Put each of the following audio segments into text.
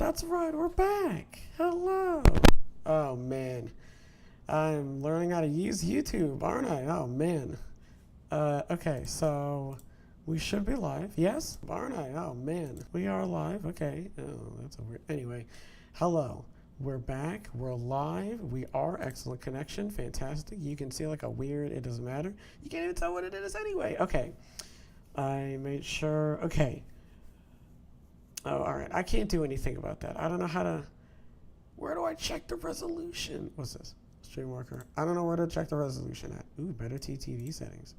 That's right, we're back. Hello. Oh man, I'm learning how to use YouTube, aren't I? Oh man. Okay, so we should be live. Yes, aren't I? Oh man, we are live. Okay. Oh, that's a weird. Anyway, hello. We're back. We're live. We are excellent connection. Fantastic. You can see like a weird. It doesn't matter. You can't even tell what it is anyway. Okay. I made sure. Okay. Oh, all right. I can't do anything about that. I don't know how to. Where do I check the resolution? What's this? Stream marker. I don't know where to check the resolution at. Ooh, better TTV settings.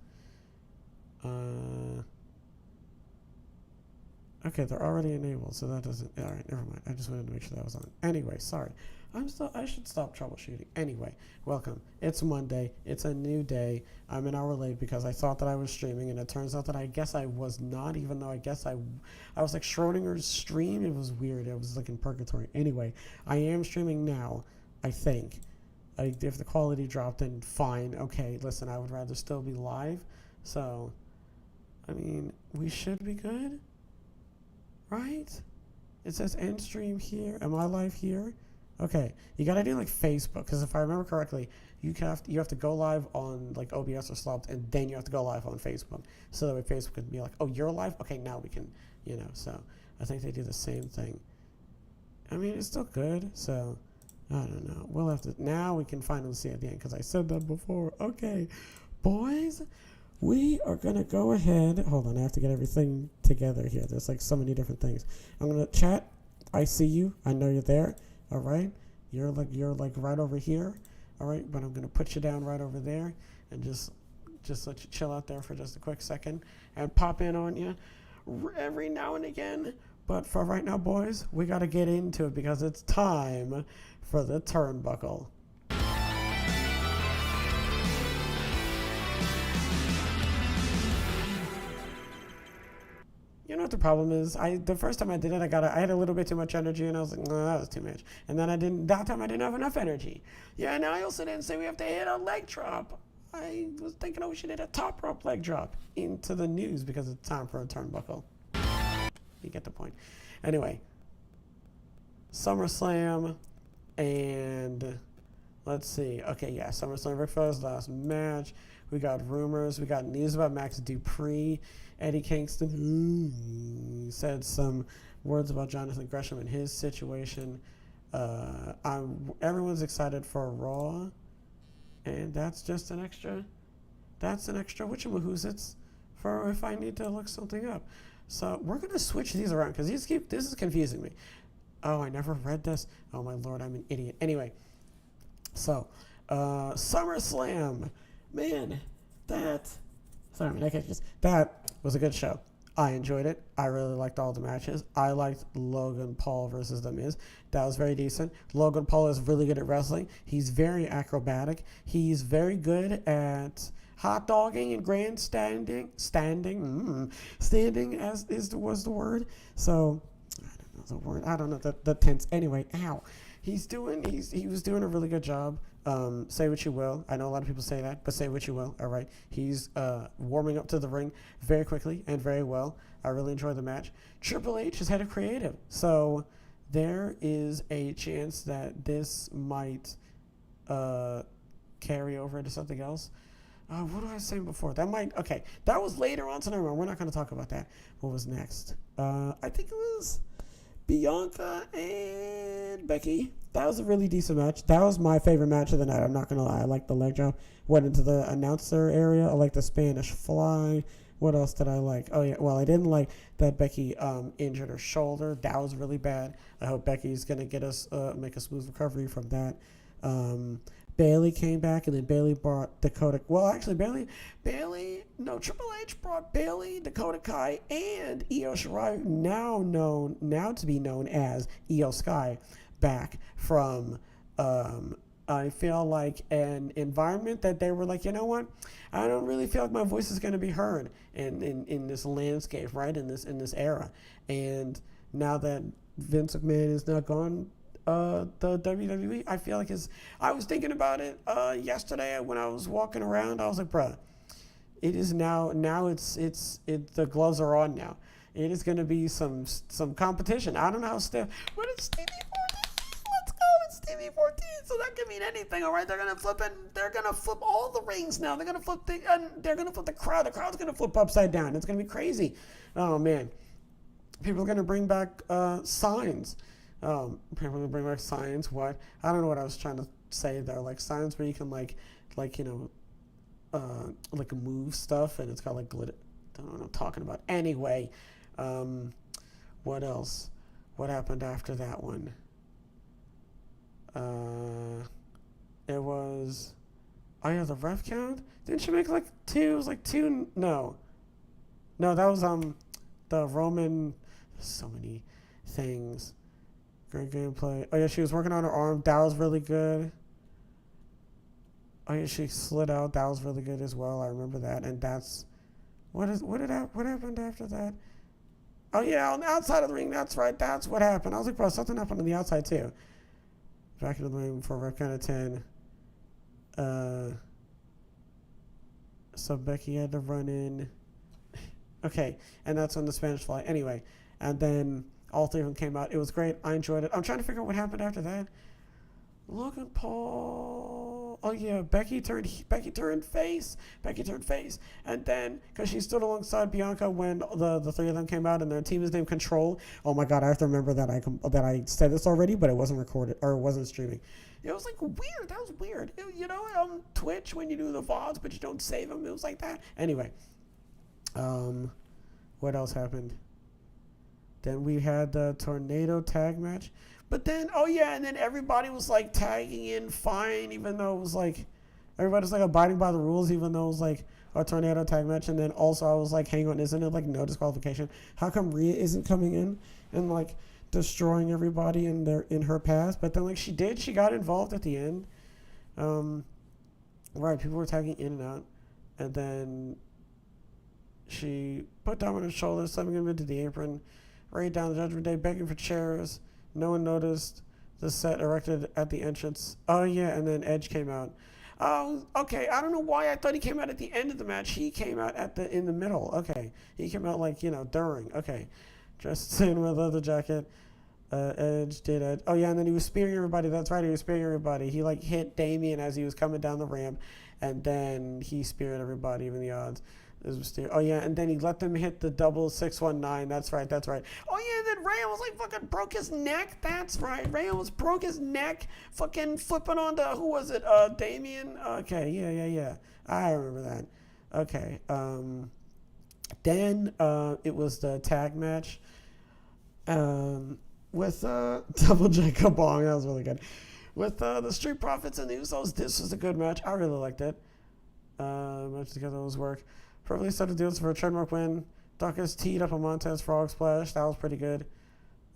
Okay, they're already enabled, so that doesn't. All right, never mind. I just wanted to make sure that was on. Anyway, sorry. I should stop troubleshooting. Anyway, welcome. It's Monday. It's a new day. I'm an hour late because I thought that I was streaming, and it turns out that I guess I was not. Even though I guess I was like Schrodinger's stream. It was weird. It was like in purgatory. Anyway, I am streaming now. I think. If the quality dropped, then fine. Okay, listen. I would rather still be live. So, I mean, we should be good. Right? It says end stream here. Am I live here? Okay. You gotta do like Facebook, because if I remember correctly, you have to go live on like OBS or Slopped, and then you have to go live on Facebook. So that way Facebook can be like, oh, you're live? Okay, now we can, so I think they do the same thing. I mean, it's still good, so I don't know. We'll have to, now we can finally see at the end, because I said that before. Okay, boys. We are going to go ahead. Hold on, I have to get everything together here. There's like so many different things. I'm going to chat. I see you. I know you're there. All right. You're like right over here. All right. But I'm going to put you down right over there and just let you chill out there for just a quick second and pop in on you every now and again. But for right now, boys, we got to get into it because it's time for the Turnbuckle. You know what the problem is? The first time I did it, I had a little bit too much energy, and I was like, no, that was too much. And then that time I didn't have enough energy. Yeah, and I also didn't say we have to hit a leg drop. I was thinking, we should hit a top rope leg drop into the news because it's time for a turnbuckle. You get the point. Anyway, SummerSlam, and let's see. Okay, yeah, SummerSlam, Ric Flair's last match. We got rumors. We got news about Max Dupree. Eddie Kingston said some words about Jonathan Gresham and his situation. Everyone's excited for Raw, and that's just an extra. That's an extra whatchamahoosits for if I need to look something up. So we're gonna switch these around because this is confusing me. Oh, I never read this. Oh my lord, I'm an idiot. Anyway, so SummerSlam, man, that was a good show. I enjoyed it. I really liked all the matches. I liked Logan Paul versus The Miz. That was very decent. Logan Paul is really good at wrestling. He's very acrobatic. He's very good at hot dogging and grandstanding. Standing was the word. So I don't know the word. I don't know the tense. Anyway, he was doing a really good job. Say what you will. I know a lot of people say that, but say what you will. All right. He's warming up to the ring very quickly and very well. I really enjoyed the match. Triple H is head of creative. So there is a chance that this might carry over into something else. What was I saying before? Okay. That was later on tonight. We're not going to talk about that. What was next? I think it was Bianca and Becky. That was a really decent match. That was my favorite match of the night. I'm not going to lie. I liked the leg drop. Went into the announcer area. I liked the Spanish fly. What else did I like? Oh, yeah. Well, I didn't like that Becky injured her shoulder. That was really bad. I hope Becky's going to make a smooth recovery from that. Bayley came back, and then Bayley brought Dakota. Well, actually, Triple H brought Bayley, Dakota Kai, and Io Shirai, now to be known as Io Sky, back from, I feel like, an environment that they were like, you know what? I don't really feel like my voice is going to be heard in this landscape, right? In this era. And now that Vince McMahon is now gone, the WWE, I feel like I was thinking about it yesterday when I was walking around. I was like, bruh, it is now it's the gloves are on now. It is going to be some competition. I don't know how Steph. What is Stevie 14? Let's go. It's Stevie 14. So that could mean anything. All right. They're going to flip it. They're going to flip all the rings now. They're going to flip the crowd. The crowd's going to flip upside down. It's going to be crazy. Oh man. People are going to bring back signs. People are going to bring back signs. What? I don't know what I was trying to say there. Like signs where you can like move stuff, and it's got like glitter. Don't know what I'm talking about. Anyway, what else? What happened after that one? It was, oh yeah, the ref count. Didn't she make like two? It was like two. No, that was the Roman. So many things. Great gameplay. Oh yeah, she was working on her arm. That was really good. Oh yeah, she slid out. That was really good as well. I remember that. And that's what happened after that? Oh yeah, on the outside of the ring. That's right. That's what happened. I was like, bro, something happened on the outside too. Back into the ring for rep count of 10. So Becky had to run in. Okay, and that's when the Spanish Fly. Anyway, and then all three of them came out. It was great. I enjoyed it. I'm trying to figure out what happened after that. Logan Paul. Oh yeah, Becky turned face. And then, because she stood alongside Bianca when the three of them came out, and their team is named Control. Oh my God, I have to remember that I said this already, but it wasn't recorded or it wasn't streaming. It was like weird. That was weird. On Twitch when you do the VODs, but you don't save them. It was like that. Anyway, what else happened? Then we had the tornado tag match. But then, oh yeah, and then everybody was like tagging in fine, even though it was like, everybody's like abiding by the rules, even though it was like a tornado tag match. And then also I was like, hang on, isn't it like no disqualification? How come Rhea isn't coming in and like destroying everybody in her past? But then like she got involved at the end. Right, people were tagging in and out. And then she put Dominic shoulders, slamming him into the apron, right down the Judgment Day, begging for chairs. No one noticed the set erected at the entrance. Oh yeah, and then Edge came out. Oh, okay. I don't know why I thought he came out at the end of the match. He came out in the middle. Okay, he came out like during. Okay, dressed in with a leather jacket. Edge did it. Oh yeah, and then he was spearing everybody. That's right, he was spearing everybody. He like hit Damien as he was coming down the ramp, and then he speared everybody, even the odds. Oh yeah, and then he let them hit the double 619. That's right. Oh yeah, and then Ray almost like fucking broke his neck. That's right. Ray almost broke his neck, fucking flipping onto who was it? Damien. Okay, yeah. I remember that. Okay. Then it was the tag match. With Double J Kabong. That was really good. With the Street Profits and the Usos. This was a good match. I really liked it. Match together was work. Perfectly set of deals for a trademark win. Duckus teed up a Montez Frog Splash. That was pretty good.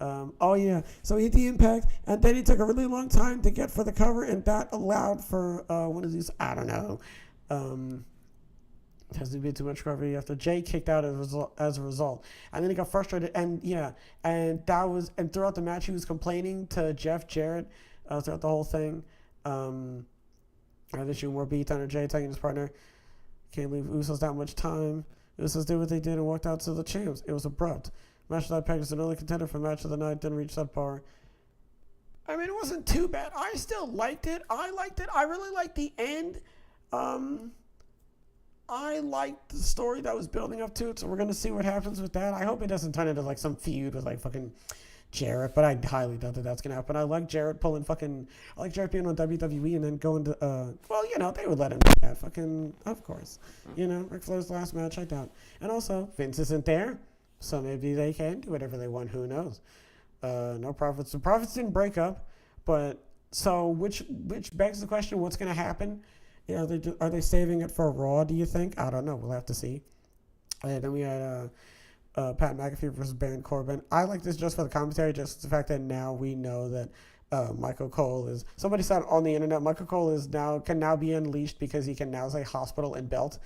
Oh, yeah. So he hit the impact, and then he took a really long time to get for the cover, and that allowed for one of these, I don't know. It hasn't been too much recovery after Jay kicked out as a result. And then he got frustrated, and throughout the match, he was complaining to Jeff Jarrett throughout the whole thing. They're shooting more beats on Jay, tagging his partner. Can't leave Usos that much time. Usos did what they did and walked out to the champs. It was abrupt. Match of the night packed as an early contender for match of the night. Didn't reach that bar. I mean, it wasn't too bad. I still liked it. I really liked the end. I liked the story that was building up to it. So we're going to see what happens with that. I hope it doesn't turn into like some feud with like fucking Jarrett, but I highly doubt that that's gonna happen. I like Jarrett being on WWE and then going to they would let him do that. Fucking, of course. Ric Flair's last match, I doubt. And also, Vince isn't there, so maybe they can do whatever they want. Who knows? No Profits. The Profits didn't break up, but so which begs the question: what's gonna happen? Are they saving it for Raw? Do you think? I don't know. We'll have to see. And then we had Pat McAfee versus Baron Corbin. I like this just for the commentary, just the fact that now we know that Michael Cole is. Somebody said on the internet, Michael Cole can now be unleashed because he can now say hospital and belt.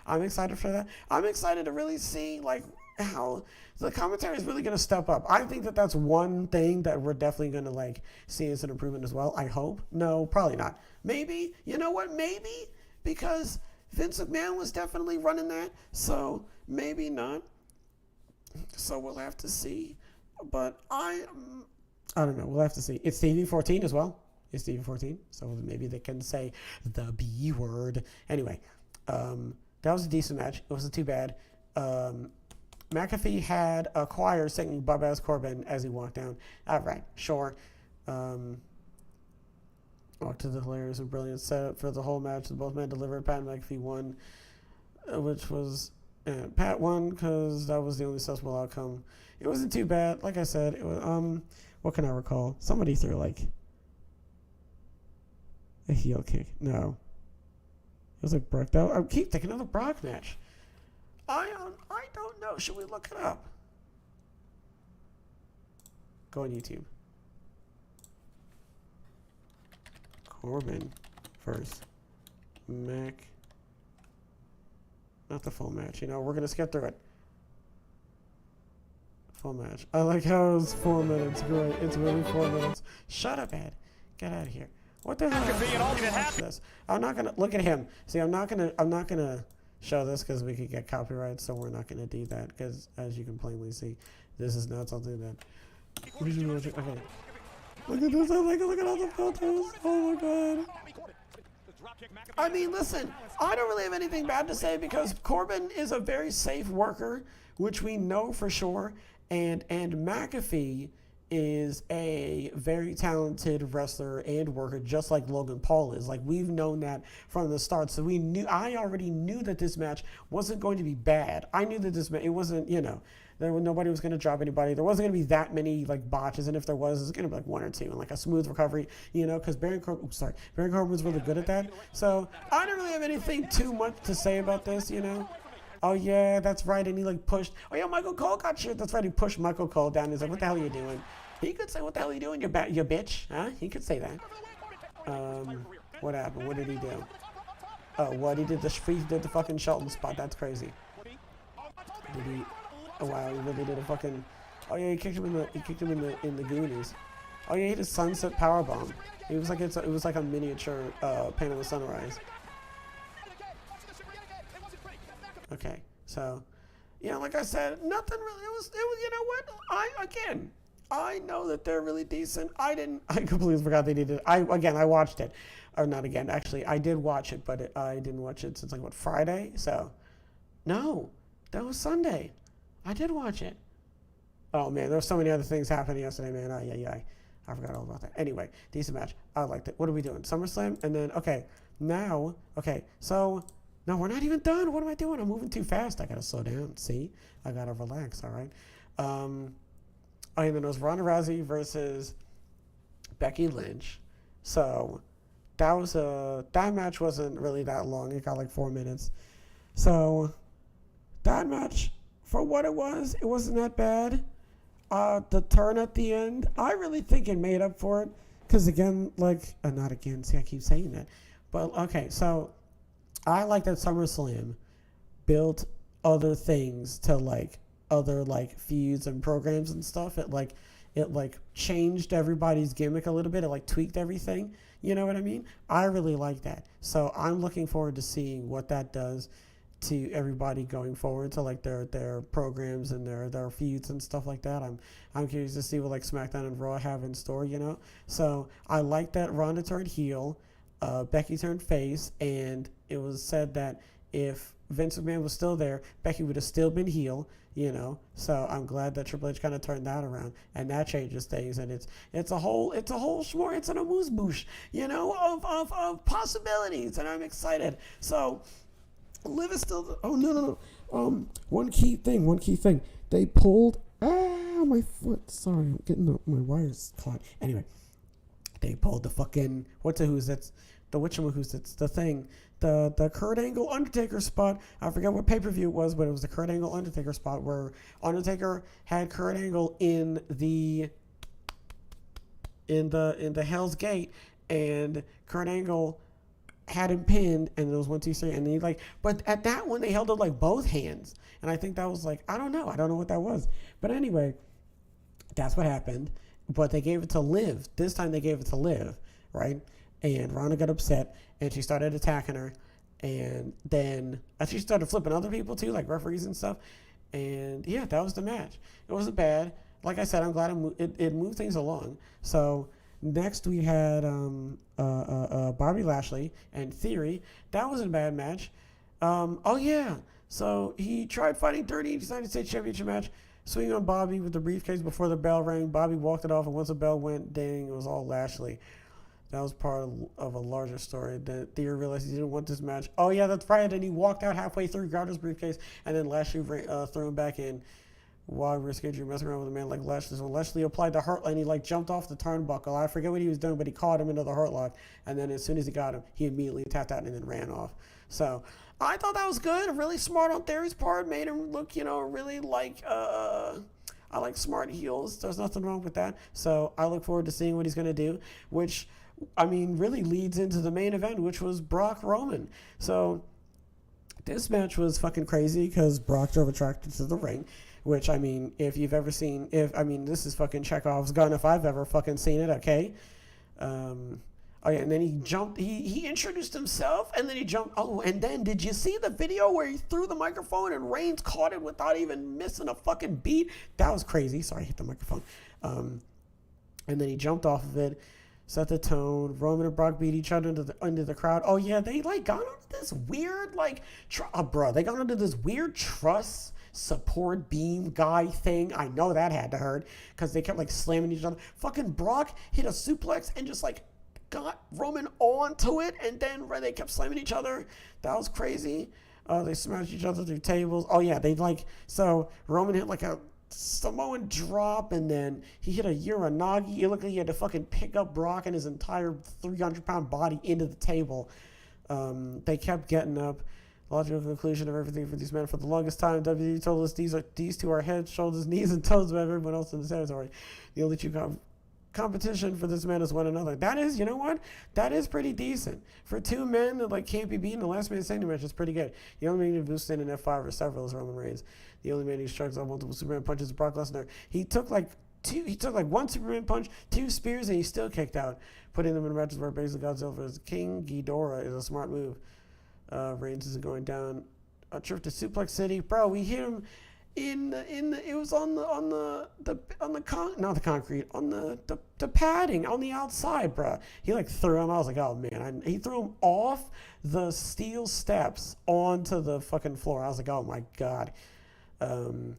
I'm excited for that. I'm excited to really see like how the commentary is really going to step up. I think that that's one thing that we're definitely going to like see as an improvement as well. I hope. No, probably not. Maybe. You know what? Maybe because Vince McMahon was definitely running that. So maybe not. So we'll have to see. But I don't know. We'll have to see. It's TV-14 as well. It's TV-14, so maybe they can say the B word. Anyway, that was a decent match. It wasn't too bad. McAfee had a choir singing Bub-Ass Corbin as he walked down. All right, sure. Walked to the hilarious and brilliant setup for the whole match. Both men delivered. Pat McAfee won, which was Pat won because that was the only sensible outcome. It wasn't too bad. Like I said, it was. What can I recall? Somebody threw like a heel kick. No, it was like Brock. I keep thinking of the Brock match. I don't know. Should we look it up? Go on YouTube. Corbin first. Mac. Not the full match. You know, we're gonna skip through it. Full match. I like how it's 4 minutes. Great. It's really 4 minutes. Shut up, Ed. Get out of here. What the hell is this? I'm not gonna look at him. See, I'm not gonna show this because we could get copyright, so we're not gonna do that because, as you can plainly see, this is not something that. Okay. Look at this. Look at all the photos. Oh my god. I mean, listen, I don't really have anything bad to say because Corbin is a very safe worker, which we know for sure, and McAfee is a very talented wrestler and worker, just like Logan Paul is. Like, we've known that from the start. So I already knew that this match wasn't going to be bad. I knew that this match, it wasn't, nobody was going to drop anybody. There wasn't going to be that many like botches, and if there was, it's going to be like one or two and like a smooth recovery, because Baron Corbin was really good at that. So I don't really have anything too much to say about this, Oh yeah, that's right, and he like pushed. Oh yeah, Michael Cole got shit. That's right, he pushed Michael Cole down. He's like, "What the hell are you doing?" He could say, "What the hell are you doing, you bitch?" Huh? He could say that. What happened? What did he do? Oh, what he did the fucking Shelton spot. That's crazy. Did he? Oh wow, he really did a fucking. Oh yeah, he kicked him in the Goonies. Oh yeah, he did a sunset powerbomb. It was like a miniature Paint of the Sunrise. Okay, so, like I said, nothing really. It was. You know what? I know that they're really decent. I completely forgot they needed. I watched it, or not again. Actually, I did watch it, but I didn't watch it since like Friday. So, no, that was Sunday. I did watch it. Oh man, there were so many other things happening yesterday, man. I forgot all about that. Anyway, decent match. I liked it. What are we doing? SummerSlam, and then so. No, we're not even done. What am I doing? I'm moving too fast. I gotta slow down. See? I gotta relax, all right? And then it was Ronda Rousey versus Becky Lynch. So that match wasn't really that long. It got like 4 minutes. So that match, for what it wasn't that bad. The turn at the end, I really think it made up for it. Because again, not again. See, I keep saying that. But okay, so I like that SummerSlam built other things to other feuds and programs and stuff. It changed everybody's gimmick a little bit. It tweaked everything. You know what I mean? I really like that. So I'm looking forward to seeing what that does to everybody going forward to their programs and their feuds and stuff like that. I'm curious to see what SmackDown and Raw have in store. So I like that Ronda turned heel. Becky turned face, and it was said that if Vince McMahon was still there, Becky would have still been heel, So I'm glad that Triple H kind of turned that around, and that changes things. And it's a whole smorgasbord, it's an amuse-bouche, of possibilities, and I'm excited. So Liv is still. Oh no. One key thing. They pulled. My foot. Sorry, I'm getting my wires caught. Anyway. They pulled the fucking the thing, the Kurt Angle Undertaker spot. I forget what pay-per-view it was, but it was the Kurt Angle Undertaker spot where Undertaker had Kurt Angle in the Hell's Gate, and Kurt Angle had him pinned, and it was 1, 2, 3, and he but at that one they held up both hands, and I think that was I don't know what that was, but anyway, that's what happened. But they gave it to Liv. This time they gave it to Liv, right? And Ronda got upset, and she started attacking her. And then she started flipping other people, too, like referees and stuff. And yeah, that was the match. It wasn't bad. Like I said, I'm glad it moved things along. So next we had Bobby Lashley and Theory. That wasn't a bad match. Oh yeah, so he tried fighting Dirty in the United States Championship match, swinging on Bobby with the briefcase before the bell rang. Bobby walked it off, and once the bell went, dang, it was all Lashley. That was part of a larger story. Then Theory realized he didn't want this match. Oh yeah, that's right. And he walked out halfway through, grabbed his briefcase, and then Lashley threw him back in. Why risk injury messing around with a man like Lashley? So Lashley applied the hurt and he like jumped off the turnbuckle. I forget what he was doing, but he caught him into the hurt lock. And then as soon as he got him, he immediately tapped out and then ran off. So I thought that was good. Really smart on Theory's part. Made him look, really like I like smart heels. There's nothing wrong with that. So I look forward to seeing what he's gonna do, which really leads into the main event, which was Brock Roman. So this match was fucking crazy because Brock drove a tractor to the ring. Which, if you've ever seen, this is fucking Chekhov's gun if I've ever fucking seen it, okay? Oh, yeah, and then he jumped, he introduced himself, and then he jumped, and then did you see the video where he threw the microphone and Reigns caught it without even missing a fucking beat? That was crazy. Sorry, I hit the microphone. And then he jumped off of it, set the tone. Roman and Brock beat each other under the crowd. Oh, yeah, they, got onto this weird, they got onto this weird truss support beam guy thing. I know that had to hurt because they kept slamming each other. Fucking Brock hit a suplex and just got Roman onto it, and then they kept slamming each other. That was crazy. They smashed each other through tables. Oh yeah, so Roman hit a Samoan drop, and then he hit a Uranagi. It looked like he had to fucking pick up Brock and his entire 300-pound body into the table. They kept getting up. Logical conclusion of everything for these men. For the longest time, WWE told us these two are heads, shoulders, knees, and toes of everyone else in the territory. The only two competition for this man is one another. That is, you know what? That is pretty decent. For two men that can't be beaten, the last man standing match is pretty good. The only man who's standing in F5 or several is Roman Reigns. The only man who strikes out multiple Superman punches is Brock Lesnar. He took one Superman punch, 2 spears, and he still kicked out, putting them in matches where basically Godzilla versus King Ghidorah is a smart move. Reigns is going down a trip to Suplex City, bro. We hit him it was on the padding on the outside, bro. He threw him. I was like, oh man, he threw him off the steel steps onto the fucking floor. I was like, oh my god. The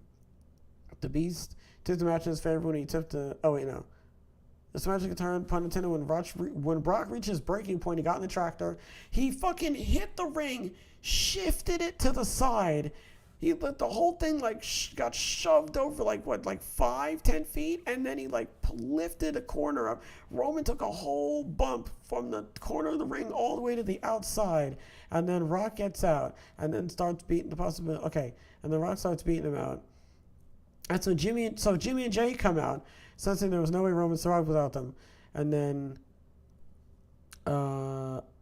Beast took the match in his favor when he tipped the. Oh wait, no. This match could turn, pun intended, when Brock reached his breaking point, he got in the tractor. He fucking hit the ring, shifted it to the side. He let the whole thing got shoved over 5-10 feet, and then he lifted a corner up. Roman took a whole bump from the corner of the ring all the way to the outside, and then Rock gets out and then starts beating the possibility. Okay, and then Rock starts beating him out. And so Jimmy and Jay come out, sensing there was no way Roman survived without them. And then,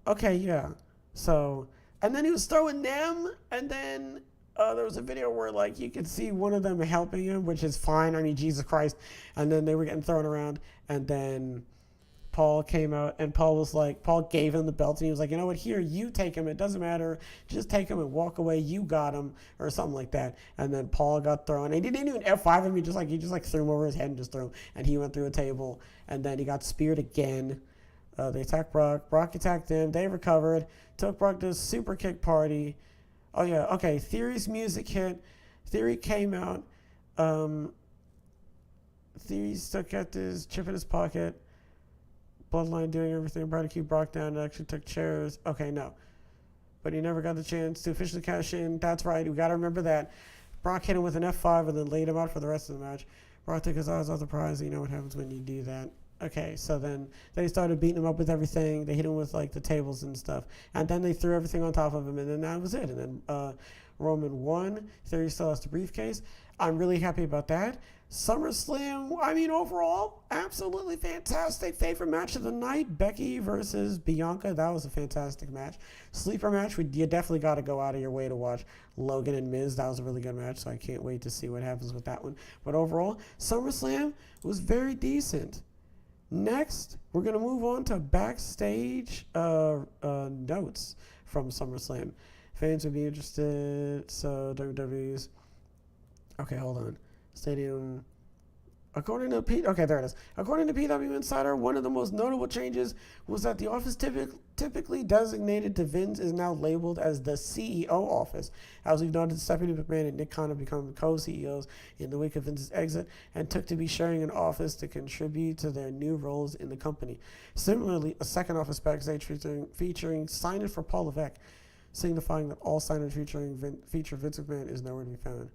okay, yeah. So, and then he was throwing them, and then there was a video where you could see one of them helping him, which is fine. Jesus Christ. And then they were getting thrown around, and then Paul came out, and Paul gave him the belt, and he was like, you know what, here, you take him, it doesn't matter, just take him and walk away, you got him, or something like that. And then Paul got thrown, and he didn't even F5 him, he just threw him over his head and just threw him, and he went through a table, and then he got speared again. They attacked Brock attacked them, they recovered, took Brock to a super kick party. Oh yeah, okay, Theory's music hit, Theory came out, Theory still kept his chip in his pocket, Bloodline doing everything, trying to keep Brock down, and actually took chairs. Okay, no. But he never got the chance to officially cash in. That's right, we got to remember that. Brock hit him with an F5 and then laid him out for the rest of the match. Brock took his eyes off the prize. You know what happens when you do that. Okay, so then they started beating him up with everything. They hit him with the tables and stuff. And then they threw everything on top of him, and then that was it. And then Roman won. Theory still has the briefcase. I'm really happy about that. SummerSlam, overall, absolutely fantastic. Favorite match of the night, Becky versus Bianca. That was a fantastic match. Sleeper match, you definitely got to go out of your way to watch Logan and Miz. That was a really good match, so I can't wait to see what happens with that one. But overall, SummerSlam was very decent. Next, we're going to move on to backstage notes from SummerSlam. Fans would be interested, so WWE's Okay, hold on. Stadium. According to okay, there it is. According to PW Insider, one of the most notable changes was that the office typically designated to Vince is now labeled as the CEO office. As we've noted, Stephanie McMahon and Nick Khan have become co-CEOs in the wake of Vince's exit and took to be sharing an office to contribute to their new roles in the company. Similarly, a second office backstage featuring signage for Paul Levesque, signifying that all signage feature Vince McMahon is nowhere to be found.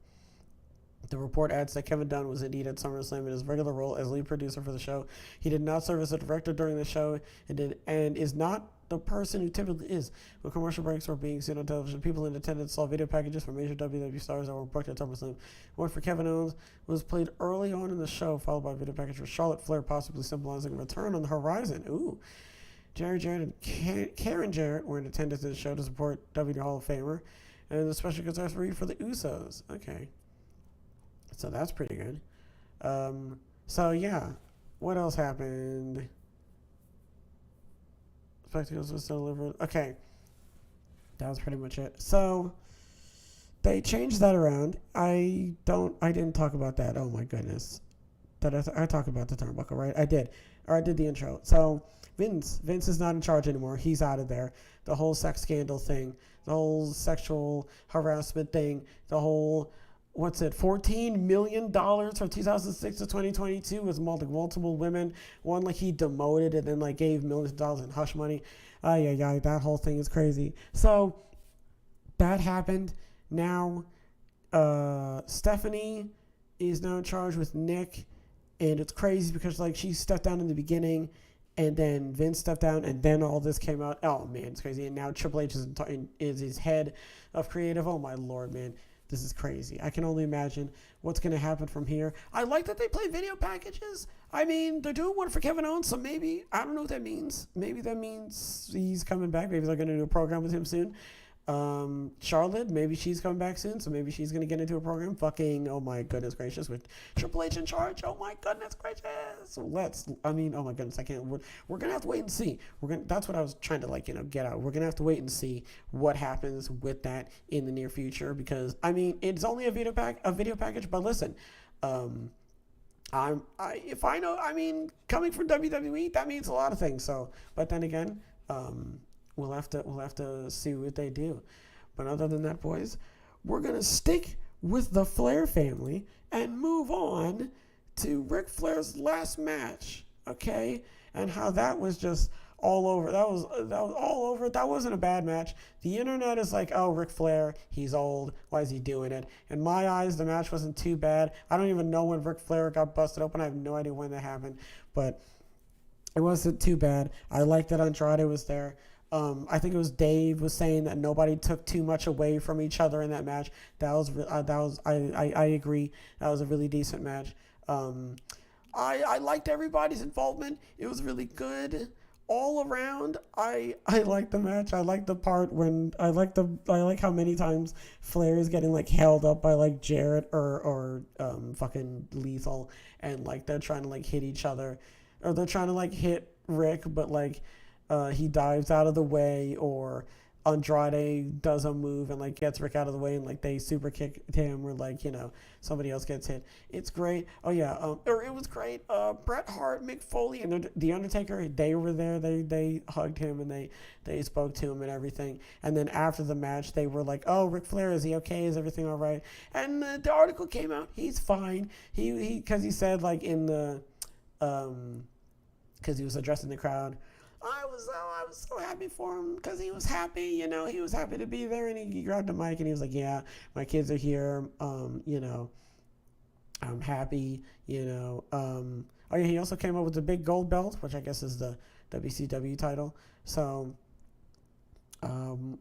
The report adds that Kevin Dunn was indeed at SummerSlam in his regular role as lead producer for the show. He did not serve as a director during the show and is not the person who typically is. When commercial breaks were being seen on television, people in attendance saw video packages from major WWE stars that were booked at SummerSlam. One for Kevin Owens was played early on in the show, followed by a video package for Charlotte Flair, possibly symbolizing a return on the horizon. Ooh. Jerry Jarrett and Karen Jarrett were in attendance at the show to support WWE Hall of Famer and the special guest referee for the Usos. Okay. So that's pretty good. So yeah, what else happened? Spectacles was delivered. Okay, that was pretty much it. So they changed that around. I didn't talk about that. Oh my goodness. I talked about the turnbuckle, right? I did. Or I did the intro. So Vince is not in charge anymore. He's out of there. The whole sex scandal thing, the whole sexual harassment thing, the whole $14 million from 2006 to 2022 was multiple women. One, like, he demoted and then, like, gave millions of dollars in hush money. Yeah, that whole thing is crazy. So that happened. Now Stephanie is now in charge with Nick, and it's crazy because, like, she stepped down in the beginning, and then Vince stepped down, and then all this came out. Oh man, it's crazy. And now Triple H is his head of creative. Oh my lord, man. This is crazy. I can only imagine what's going to happen from here. I like that they play video packages. I mean, they're doing one for Kevin Owens, so maybe, I don't know what that means. Maybe that means he's coming back. Maybe they're going to do a program with him soon. Charlotte, maybe she's coming back soon, so maybe she's going to get into a program. Oh my goodness gracious, with Triple H in charge. Oh my goodness gracious. Oh my goodness, I can't. We're going to have to wait and see. That's what I was trying to, get out. We're going to have to wait and see what happens with that in the near future, because, I mean, it's only a video package, but listen, coming from WWE, that means a lot of things. So, but then again, We'll have to see what they do. But other than that, boys, we're going to stick with the Flair family and move on to Ric Flair's last match, okay? And how that was just all over. That was all over. That wasn't a bad match. The internet is like, oh, Ric Flair, he's old. Why is he doing it? In my eyes, the match wasn't too bad. I don't even know when Ric Flair got busted open. I have no idea when that happened. But it wasn't too bad. I liked that Andrade was there. I think it was Dave was saying that nobody took too much away from each other in that match. I agree. That was a really decent match. I liked everybody's involvement. It was really good all around. I liked the match. I liked the part when I like how many times Flair is getting like held up by like Jarrett or fucking Lethal, and like they're trying to like hit each other, or they're trying to like hit Rick, but like he dives out of the way, or Andrade does a move and like gets Rick out of the way, and like they super kick him, or like somebody else gets hit. It's great. Oh yeah, or it was great. Bret Hart, Mick Foley, and the Undertaker, they were there. They hugged him and they spoke to him and everything. And then after the match, they were like, "Oh, Ric Flair, is he okay? Is everything all right?" And the article came out. He's fine. He because he said like in the because he was addressing the crowd. I was so happy for him because he was happy, he was happy to be there, and he grabbed the mic and he was like, yeah, my kids are here, I'm happy, oh yeah, he also came up with the big gold belt, which I guess is the WCW title. So,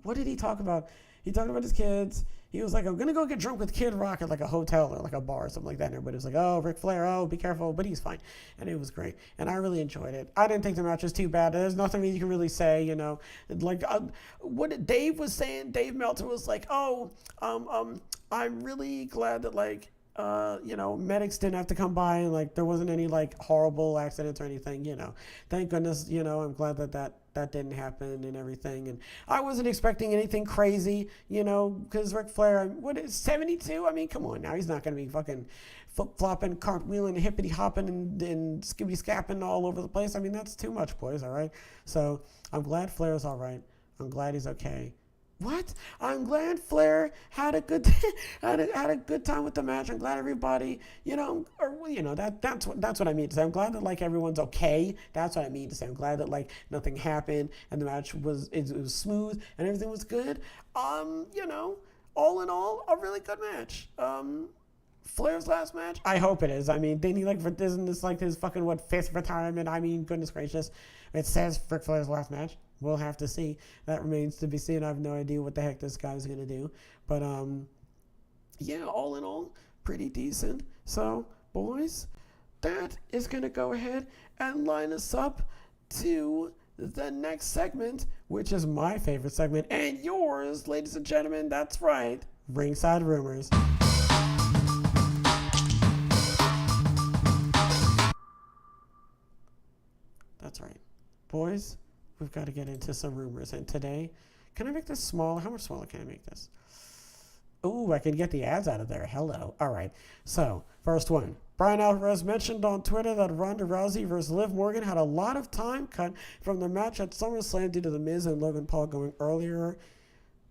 what did he talk about? He talked about his kids. He was like, I'm going to go get drunk with Kid Rock at like a hotel or like a bar or something like that. And everybody was like, oh, Ric Flair, oh, be careful. But he's fine. And it was great. And I really enjoyed it. I didn't think the match was too bad. There's nothing you can really say, Like what Dave was saying, Dave Meltzer was like, oh, I'm really glad that like medics didn't have to come by, and like there wasn't any like horrible accidents or anything. Thank goodness. I'm glad that didn't happen and everything. And I wasn't expecting anything crazy, because Ric Flair, what is 72? I mean, come on now, he's not gonna be fucking flip-flopping, cartwheeling, hippity-hopping, and skippity-scapping all over the place. I mean, that's too much, boys, all right? So I'm glad Flair's all right. I'm glad he's okay. What? I'm glad Flair had a good had a good time with the match. I'm glad everybody, that's what I mean to say. I'm glad that like everyone's okay. That's what I mean to say. I'm glad that like nothing happened and the match was smooth and everything was good. All in all, a really good match. Flair's last match? I hope it is. I mean, isn't this like his fucking fifth retirement? I mean, goodness gracious. It says Ric Flair's last match. We'll have to see. That remains to be seen. I have no idea what the heck this guy's gonna do. But all in all, pretty decent. So, boys, that is gonna go ahead and line us up to the next segment, which is my favorite segment and yours, ladies and gentlemen. That's right, Ringside Rumors. That's right. Boys, we've got to get into some rumors. And today, can I make this smaller? How much smaller can I make this? Ooh, I can get the ads out of there. Hello. All right. So, first one. Brian Alvarez mentioned on Twitter that Ronda Rousey versus Liv Morgan had a lot of time cut from the match at SummerSlam due to The Miz and Logan Paul going earlier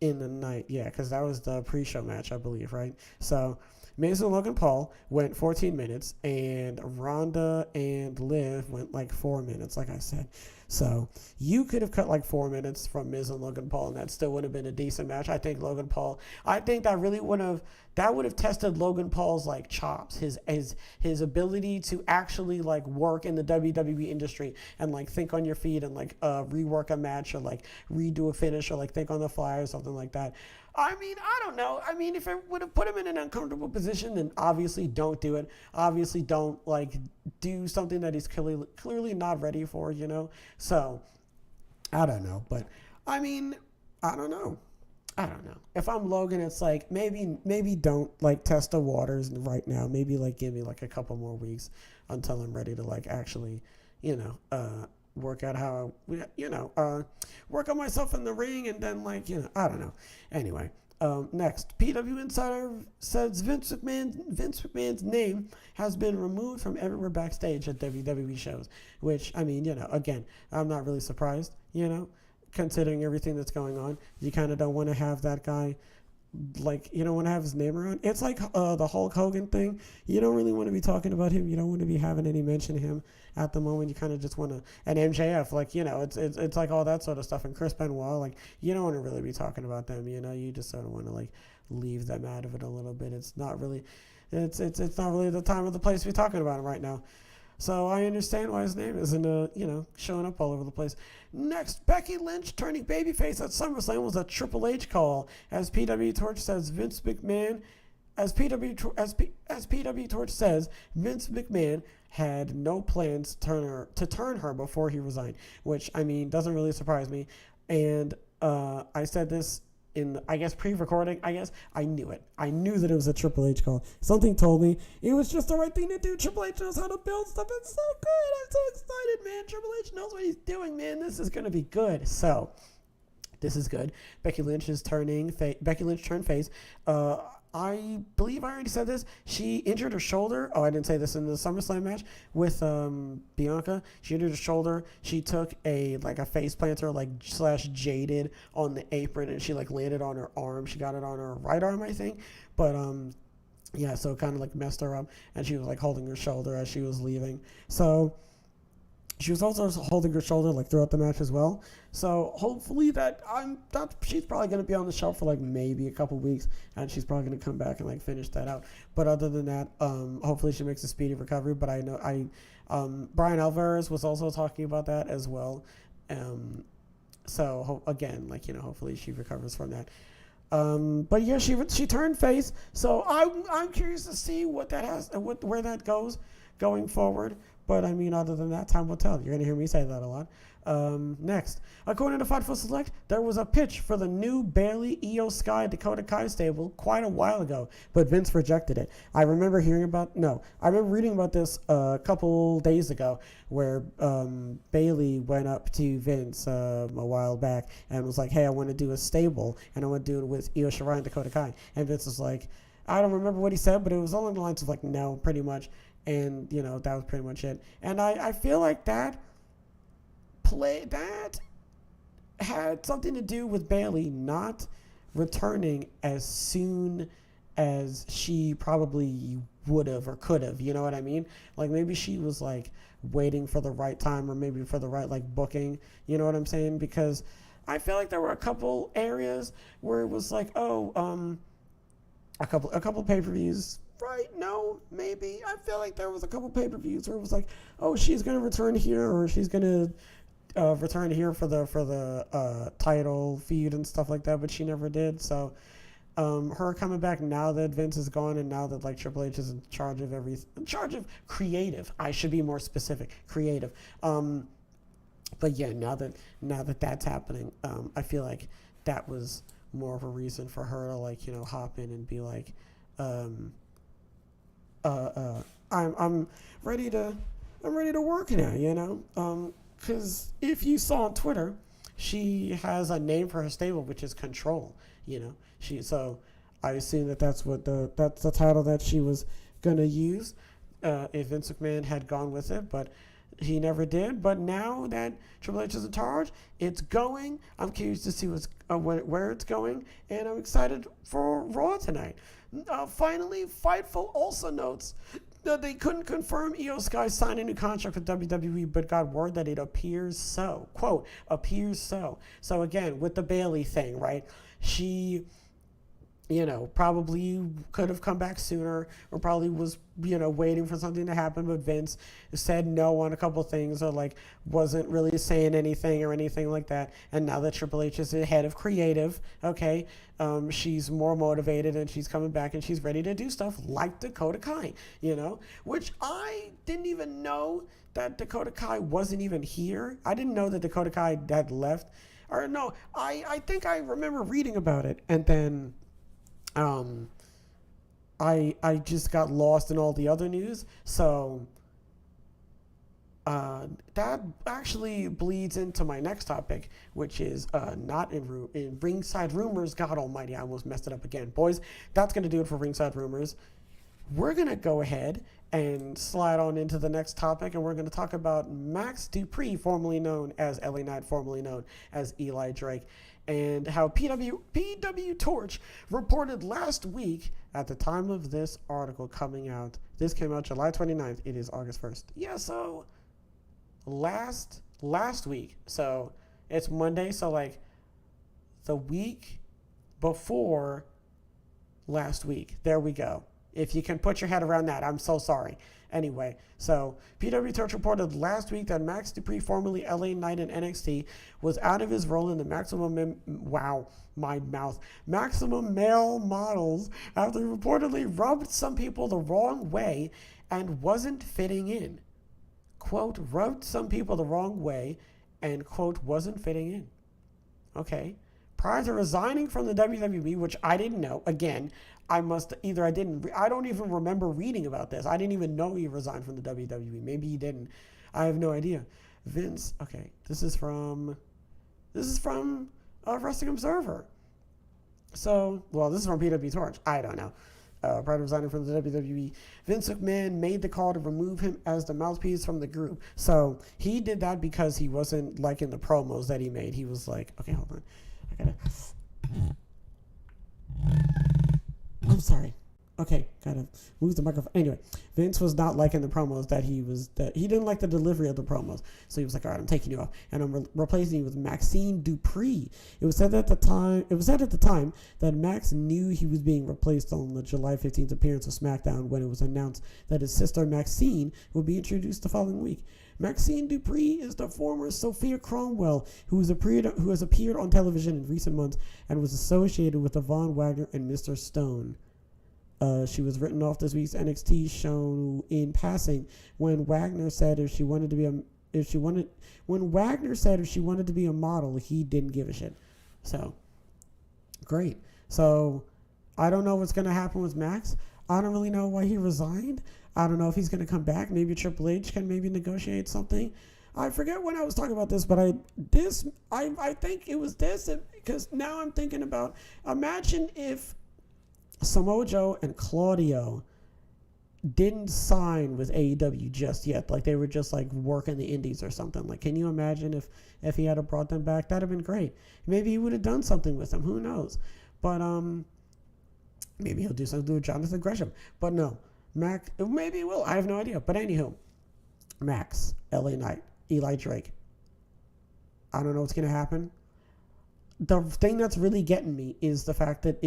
in the night. Yeah, because that was the pre-show match, I believe, right? So, Miz and Logan Paul went 14 minutes, and Ronda and Liv went like 4 minutes, like I said. So you could have cut like 4 minutes from Miz and Logan Paul, and that still would have been a decent match. I think that really would have tested Logan Paul's like chops, his ability to actually like work in the WWE industry and like think on your feet and like rework a match or like redo a finish or like think on the fly or something like that. I mean, I don't know. I mean, if it would have put him in an uncomfortable position, then obviously don't do it. Obviously don't like do something that he's clearly not ready for, So, I don't know. But, I mean, I don't know. If I'm Logan, it's like maybe don't like test the waters right now. Maybe like give me like a couple more weeks until I'm ready to like actually, work out how, work on myself in the ring and then like, I don't know. Anyway, next, PW Insider says Vince McMahon's name has been removed from everywhere backstage at WWE shows, which, I mean, again, I'm not really surprised, considering everything that's going on. You kind of don't want to have that guy, like, you don't want to have his name around. It's like the Hulk Hogan thing. You don't really want to be talking about him. You don't want to be having any mention of him at the moment. You kind of just want to, and MJF, like, it's like all that sort of stuff. And Chris Benoit, like, you don't want to really be talking about them. You just sort of want to like leave them out of it a little bit. It's not really the time or the place to be talking about him right now. So I understand why his name isn't, showing up all over the place. Next, Becky Lynch turning babyface at SummerSlam was a Triple H call. As PW Torch says, Vince McMahon had no plans to turn her before he resigned, which, I mean, doesn't really surprise me. And I said this in, I guess, pre-recording, I knew it. I knew that it was a Triple H call. Something told me it was just the right thing to do. Triple H knows how to build stuff. It's so good. I'm so excited, man. Triple H knows what he's doing, man. This is going to be good. So, this is good. Becky Lynch turned face. I believe I already said this. She injured her shoulder. Oh, I didn't say this in the SummerSlam match with Bianca. She injured her shoulder. She took a face planter, / jaded on the apron, and she landed on her arm. She got it on her right arm, I think. But yeah, so it kind of messed her up, and she was holding her shoulder as she was leaving. So she was also holding her shoulder throughout the match as well. So hopefully she's probably going to be on the shelf for maybe a couple weeks, and she's probably going to come back and finish that out. But other than that, hopefully she makes a speedy recovery. But I know Brian Alvarez was also talking about that as well. So again, hopefully she recovers from that. But yeah, she turned face. So I'm curious to see where that goes going forward. But I mean, other than that, time will tell. You're going to hear me say that a lot. Next, according to Fightful Select, there was a pitch for the new Bailey, Io Sky, Dakota Kai stable quite a while ago, but Vince rejected it. I remember reading about this a couple days ago, where Bailey went up to Vince a while back and was like, hey, I want to do a stable, and I want to do it with Io Shirai and Dakota Kai. And Vince was like, I don't remember what he said, but it was along the lines of like, no, pretty much. And, that was pretty much it. And I feel like that had something to do with Bailey not returning as soon as she probably would have or could have, you know what I mean? Like, maybe she was like waiting for the right time, or maybe for the right like booking, you know what I'm saying? Because I feel like there were a couple areas where it was like, a couple pay-per-views, right? No, maybe. I feel like there was a couple pay-per-views where it was like, oh, she's gonna return here, or she's gonna return here for the title feud and stuff like that, but she never did. So her coming back now that Vince is gone, and now that like Triple H is in charge of creative, I should be more specific, creative. But yeah, now that that's happening, I feel like that was more of a reason for her to like, hop in and be like, I'm ready to work now, because if you saw on Twitter, she has a name for her stable, which is Control. So I assume that's the title that she was gonna use if Vince McMahon had gone with it, but he never did. But now that Triple H is in charge, it's going. I'm curious to see where it's going, and I'm excited for Raw tonight. Finally, Fightful also notes that they couldn't confirm Io Sky signed a new contract with WWE, but got word that it appears so. Quote, appears so. So again, with the Bailey thing, right? She, probably could have come back sooner, or probably was, waiting for something to happen, but Vince said no on a couple things, or like wasn't really saying anything or anything like that. And now that Triple H is the head of creative, okay, she's more motivated, and she's coming back, and she's ready to do stuff like Dakota Kai, which I didn't even know that Dakota Kai wasn't even here. I didn't know that Dakota Kai had left. Or no, I think I remember reading about it, and then I just got lost in all the other news. So that actually bleeds into my next topic, which is not in Ringside Rumors. God almighty, I almost messed it up again. Boys, that's going to do it for Ringside Rumors. We're going to go ahead and slide on into the next topic, and we're going to talk about Max Dupree, formerly known as LA Knight, formerly known as Eli Drake, and how PW Torch reported last week at the time of this article coming out. This came out July 29th. It is August 1st. Yeah, so last week. So it's Monday, so like the week before last week. There we go. If you can put your head around that, I'm so sorry. Anyway, so PW Torch reported last week that Max Dupree, formerly LA Knight in NXT, was out of his role in the Maximum Male Models after he reportedly rubbed some people the wrong way and wasn't fitting in. Quote, rubbed some people the wrong way and, quote, wasn't fitting in. Okay. Prior to resigning from the WWE, which I didn't know, again, I don't even remember reading about this. I didn't even know he resigned from the WWE. Maybe he didn't. I have no idea. Vince, okay, this is from Wrestling Observer. So, this is from PW Torch. I don't know. Prior to resigning from the WWE, Vince McMahon made the call to remove him as the mouthpiece from the group. So he did that because he wasn't liking the promos that he made. He was like, okay, hold on. I'm sorry. Okay, gotta move the microphone. Anyway, Vince was not liking the promos that he didn't like the delivery of the promos. So he was like, all right, I'm taking you off, and I'm replacing you with Maxine Dupree. It was said at the time that Max knew he was being replaced on the July 15th appearance of SmackDown, when it was announced that his sister Maxine would be introduced the following week. Maxine Dupree is the former Sophia Cromwell, who has appeared on television in recent months and was associated with Yvonne Wagner and Mr. Stone. She was written off this week's NXT show in passing when Wagner said if she wanted to be a model, he didn't give a shit. So great. So I don't know what's going to happen with Max. I don't really know why he resigned. I don't know if he's going to come back. Maybe Triple H can maybe negotiate something. I forget when I was talking about this, but I think it was this, because now I'm thinking about, imagine if Samoa Joe and Claudio didn't sign with AEW just yet, like they were just like working the indies or something. Like, can you imagine if he had brought them back? That'd have been great. Maybe he would have done something with them. Who knows? But maybe he'll do something with Jonathan Gresham. But no, Max, maybe he will. I have no idea. But anywho, Max, LA Knight, Eli Drake. I don't know what's gonna happen. The thing that's really getting me is the fact that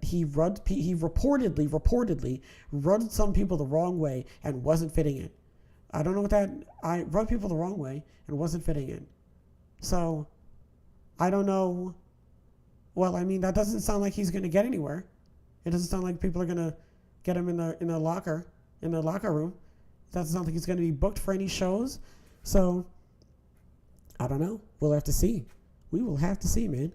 he reportedly rubbed some people the wrong way and wasn't fitting in. I don't know what that. I rubbed people the wrong way and wasn't fitting in. So I don't know. Well, I mean, that doesn't sound like he's going to get anywhere. It doesn't sound like people are going to get him in the locker room. It doesn't sound like he's going to be booked for any shows. So I don't know. We'll have to see. We will have to see, man.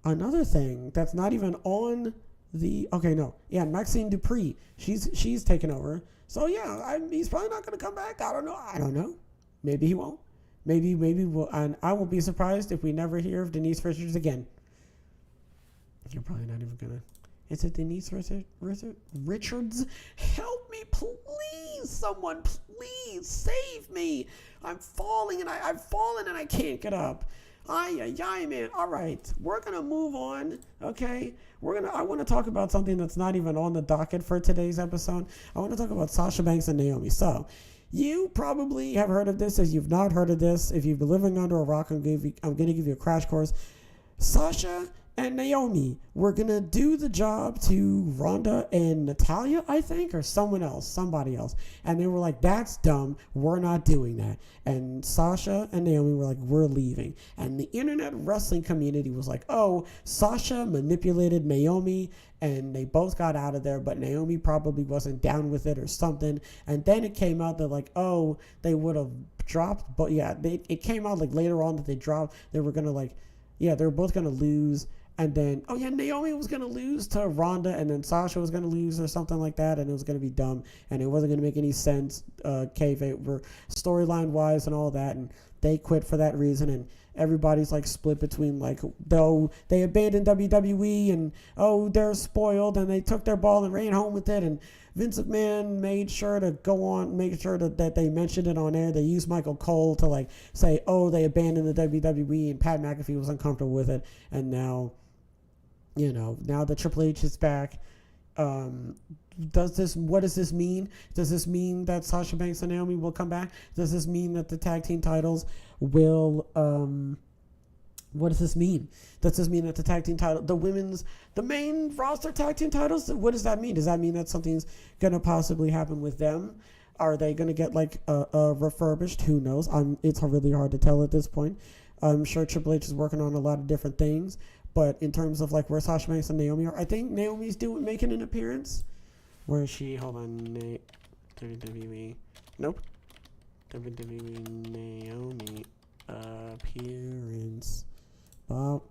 Another thing that's not even on the... Okay, no. Yeah, Maxine Dupree. She's taken over. So, yeah, he's probably not going to come back. I don't know. Maybe he won't. Maybe we'll... And I won't be surprised if we never hear of Denise Richards again. You're probably not even going to... Is it Denise Richards? Help me, please. Someone, please save me. I've fallen and I can't get up. Ay, man. All right. We're going to move on. Okay. I want to talk about something that's not even on the docket for today's episode. I want to talk about Sasha Banks and Naomi. So you probably have heard of this. If you've not heard of this, if you've been living under a rock, I'm going to give you a crash course. Sasha and Naomi were going to do the job to Ronda and Natalya, I think, or somebody else. And they were like, that's dumb. We're not doing that. And Sasha and Naomi were like, we're leaving. And the internet wrestling community was like, oh, Sasha manipulated Naomi and they both got out of there, but Naomi probably wasn't down with it or something. And then it came out that like, oh, they would have dropped. But yeah, it came out like later on that they dropped. They were going to like, yeah, they were both going to lose. And then, oh yeah, Naomi was going to lose to Ronda, and then Sasha was going to lose or something like that, and it was going to be dumb, and it wasn't going to make any sense, storyline-wise and all that, and they quit for that reason, and everybody's like split between like, though they abandoned WWE, and oh, they're spoiled, and they took their ball and ran home with it, and Vince McMahon made sure to that they mentioned it on air. They used Michael Cole to like say, oh, they abandoned the WWE, and Pat McAfee was uncomfortable with it, and now that Triple H is back, what does this mean? Does this mean that Sasha Banks and Naomi will come back? Does this mean that the tag team titles will, what does this mean? Does this mean that the tag team title, the main roster tag team titles, what does that mean? Does that mean that something's going to possibly happen with them? Are they going to get like refurbished? Who knows? It's really hard to tell at this point. I'm sure Triple H is working on a lot of different things. But in terms of like where Sasha Banks and Naomi are, I think Naomi's making an appearance. Where is she? Hold on. WWE. Nope. WWE Naomi appearance. Bob.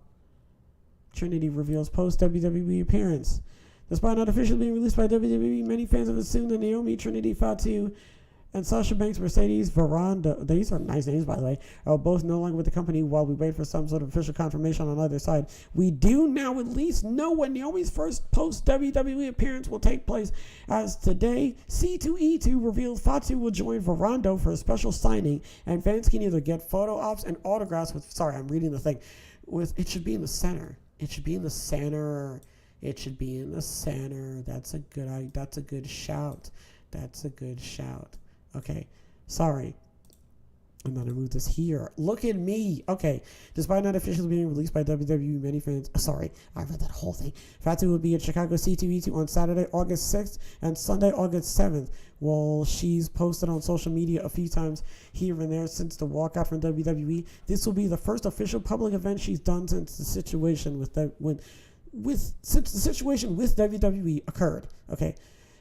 Trinity reveals post WWE appearance. Despite not officially being released by WWE, many fans have assumed that Naomi, Trinity, Fatu, and Sasha Banks, Mercedes, Veranda, these are nice names by the way, are both no longer with the company while we wait for some sort of official confirmation on either side. We do now at least know when Naomi's first post-WWE appearance will take place, as today, C2E2 revealed Fatu will join Veranda for a special signing, and fans can either get photo ops and autographs with, I'm reading the thing, it should be in the center. It should be in the center. That's a good shout. Okay, sorry. I'm going to move this here. Look at me. Okay, despite not officially being released by WWE, many fans... Sorry, I read that whole thing. Fatu will be at Chicago C2E2 on Saturday, August 6th and Sunday, August 7th. Well, she's posted on social media a few times here and there since the walkout from WWE. This will be the first official public event she's done since the situation with since the situation with WWE occurred, okay,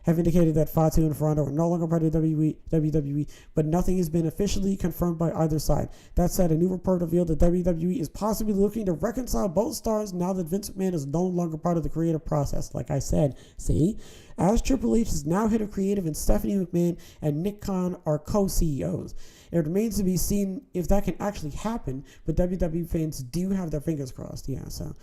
have indicated that Fatu and Ferrando are no longer part of WWE, but nothing has been officially confirmed by either side. That said, a new report revealed that WWE is possibly looking to reconcile both stars now that Vince McMahon is no longer part of the creative process. Like I said, see, as Triple H is now head of creative and Stephanie McMahon and Nick Khan are co-CEOs. It remains to be seen if that can actually happen, but WWE fans do have their fingers crossed. Yeah, so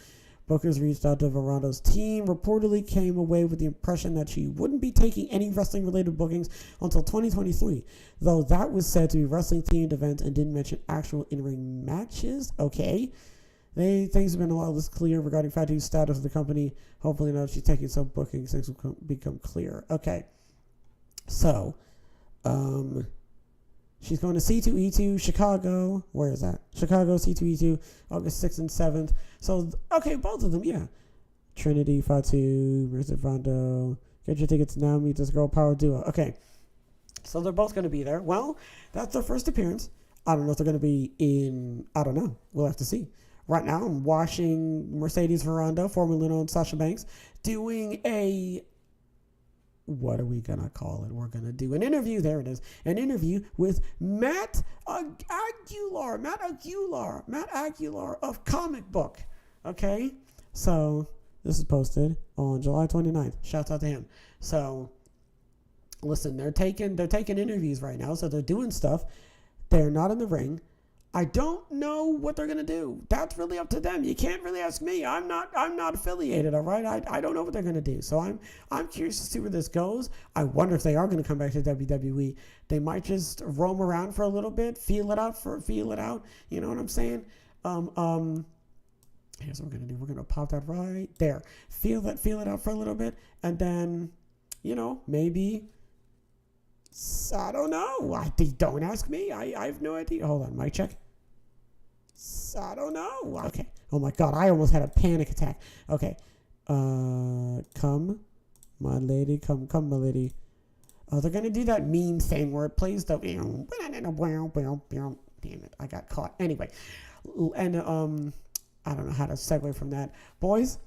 Booker's reached out to Ferrando's team, reportedly came away with the impression that she wouldn't be taking any wrestling-related bookings until 2023, though that was said to be wrestling-themed events and didn't mention actual in-ring matches. Okay. Things have been a lot less clear regarding Fatu's status of the company. Hopefully now that she's taking some bookings, things will become clear. Okay. So, she's going to C2E2, Chicago. Where is that? Chicago, C2E2, August 6th and 7th. So, okay, both of them, yeah. Trinity, Fatu, Marissa Rondo. Get your tickets now, meet this girl power duo. Okay. So they're both going to be there. Well, that's their first appearance. I don't know if they're going to be in, I don't know. We'll have to see. Right now, I'm watching Mercedes Ferrando, formerly known as Sasha Banks, doing a, what are we going to call it? We're going to do an interview. There it is. An interview with Matt Aguilar of Comic Book. Okay? So, this is posted on July 29th. Shouts out to him. So, listen, they're taking interviews right now. So, they're doing stuff. They're not in the ring. I don't know what they're going to do. That's really up to them. You can't really ask me. I'm not affiliated, all right? I don't know what they're going to do. So I'm curious to see where this goes. I wonder if they are going to come back to WWE. They might just roam around for a little bit, feel it out. You know what I'm saying? Here's what we're going to do. We're going to pop that right there. Feel it out for a little bit, and then, maybe, I don't know. Don't ask me. I have no idea. Hold on, mic check. I don't know. Okay. Oh my God, I almost had a panic attack. Okay. Come, my lady. Come, my lady. Oh, they're gonna do that meme thing where it plays the. Damn it, I got caught. Anyway, and I don't know how to segue from that, boys.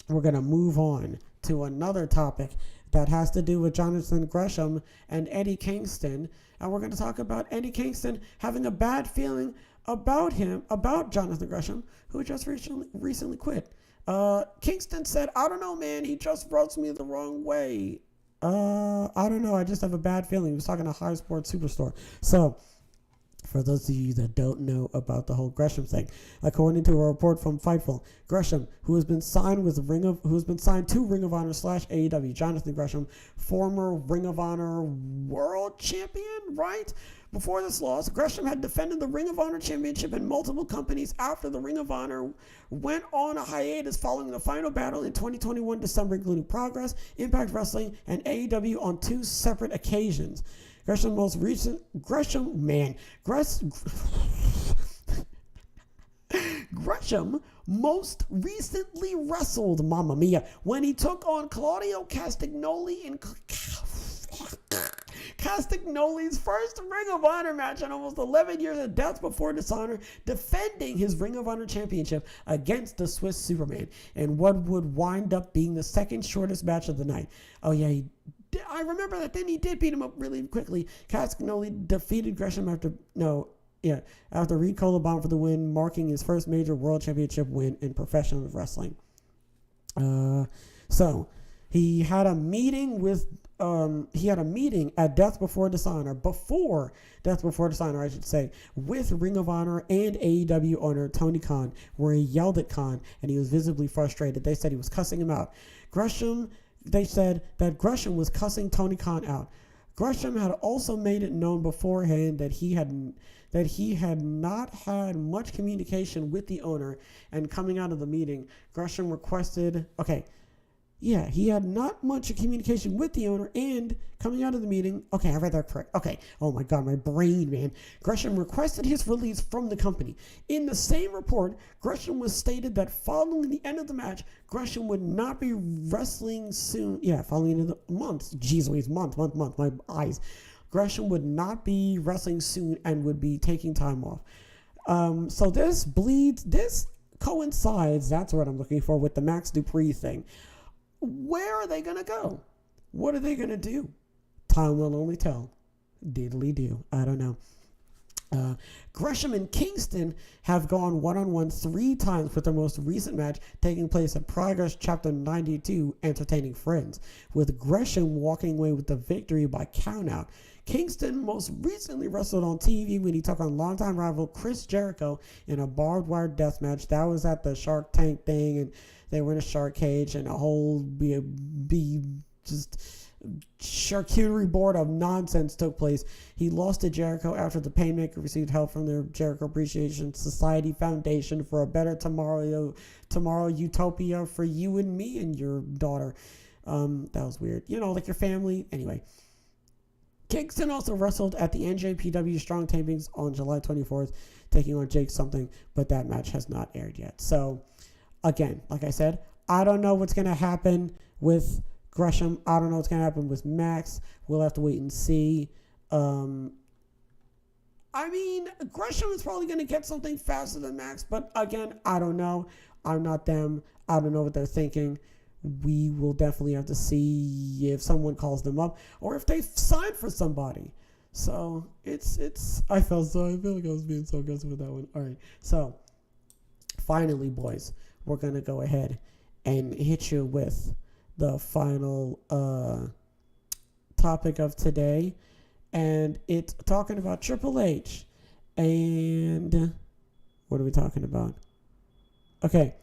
We're gonna move on to another topic that has to do with Jonathan Gresham and Eddie Kingston. And we're going to talk about Eddie Kingston having a bad feeling about Jonathan Gresham, who just recently quit. Kingston said, I don't know, man, he just rubs me the wrong way. I don't know, I just have a bad feeling. He was talking to High Sports Superstore. So, for those of you that don't know about the whole Gresham thing, according to a report from Fightful, Gresham, who has been signed to Ring of Honor / AEW, Jonathan Gresham, former Ring of Honor World Champion, right? Before this loss, Gresham had defended the Ring of Honor Championship in multiple companies after the Ring of Honor went on a hiatus following the final battle in 2021 December, including Progress, Impact Wrestling, and AEW on 2 separate occasions. Gresham most recently wrestled, Mamma Mia, when he took on Claudio Castagnoli in Castagnoli's first Ring of Honor match in almost 11 years of Death Before Dishonor, defending his Ring of Honor championship against the Swiss Superman in what would wind up being the second shortest match of the night. Oh yeah, I remember that. Then he did beat him up really quickly. Castagnoli defeated Gresham after Reed Colabon for the win, marking his first major world championship win in professional wrestling. So he had a meeting at Death Before Dishonor, I should say, with Ring of Honor and AEW owner Tony Khan, where he yelled at Khan and he was visibly frustrated. They said he was cussing him out. They said that Gresham was cussing Tony Khan out. Gresham had also made it known beforehand that he had not had much communication with the owner, and coming out of the meeting, Gresham requested, he had not much communication with the owner, and coming out of the meeting, I read that correct. Oh my God, my brain, man. Gresham requested his release from the company. In the same report, Gresham was stated that following the end of the match, Gresham would not be wrestling soon. Yeah, following the end of the month. Jeez Louise, month, my eyes. Gresham would not be wrestling soon and would be taking time off. So this coincides, that's what I'm looking for, with the Max Dupree thing. Where are they going to go? What are they going to do? Time will only tell. Diddly do. I don't know. Gresham and Kingston have gone one-on-one 3 times, with their most recent match taking place at Progress Chapter 92, Entertaining Friends, with Gresham walking away with the victory by countout. Kingston most recently wrestled on TV when he took on longtime rival Chris Jericho in a barbed wire death match. That was at the Shark Tank thing, and they were in a shark cage, and a whole just charcuterie board of nonsense took place. He lost to Jericho after the Painmaker received help from the Jericho Appreciation Society Foundation for a better tomorrow utopia for you and me and your daughter. That was weird. Like your family. Anyway. Kingston also wrestled at the NJPW Strong Tapings on July 24th, taking on Jake something, but that match has not aired yet. So, again, like I said, I don't know what's going to happen with Gresham. I don't know what's going to happen with Max. We'll have to wait and see. Gresham is probably going to get something faster than Max, but again, I don't know. I'm not them. I don't know what they're thinking. We will definitely have to see if someone calls them up or if they sign for somebody. So I feel like I was being so aggressive with that one. All right. So finally, boys, we're going to go ahead and hit you with the final topic of today. And it's talking about Triple H. And what are we talking about? Okay.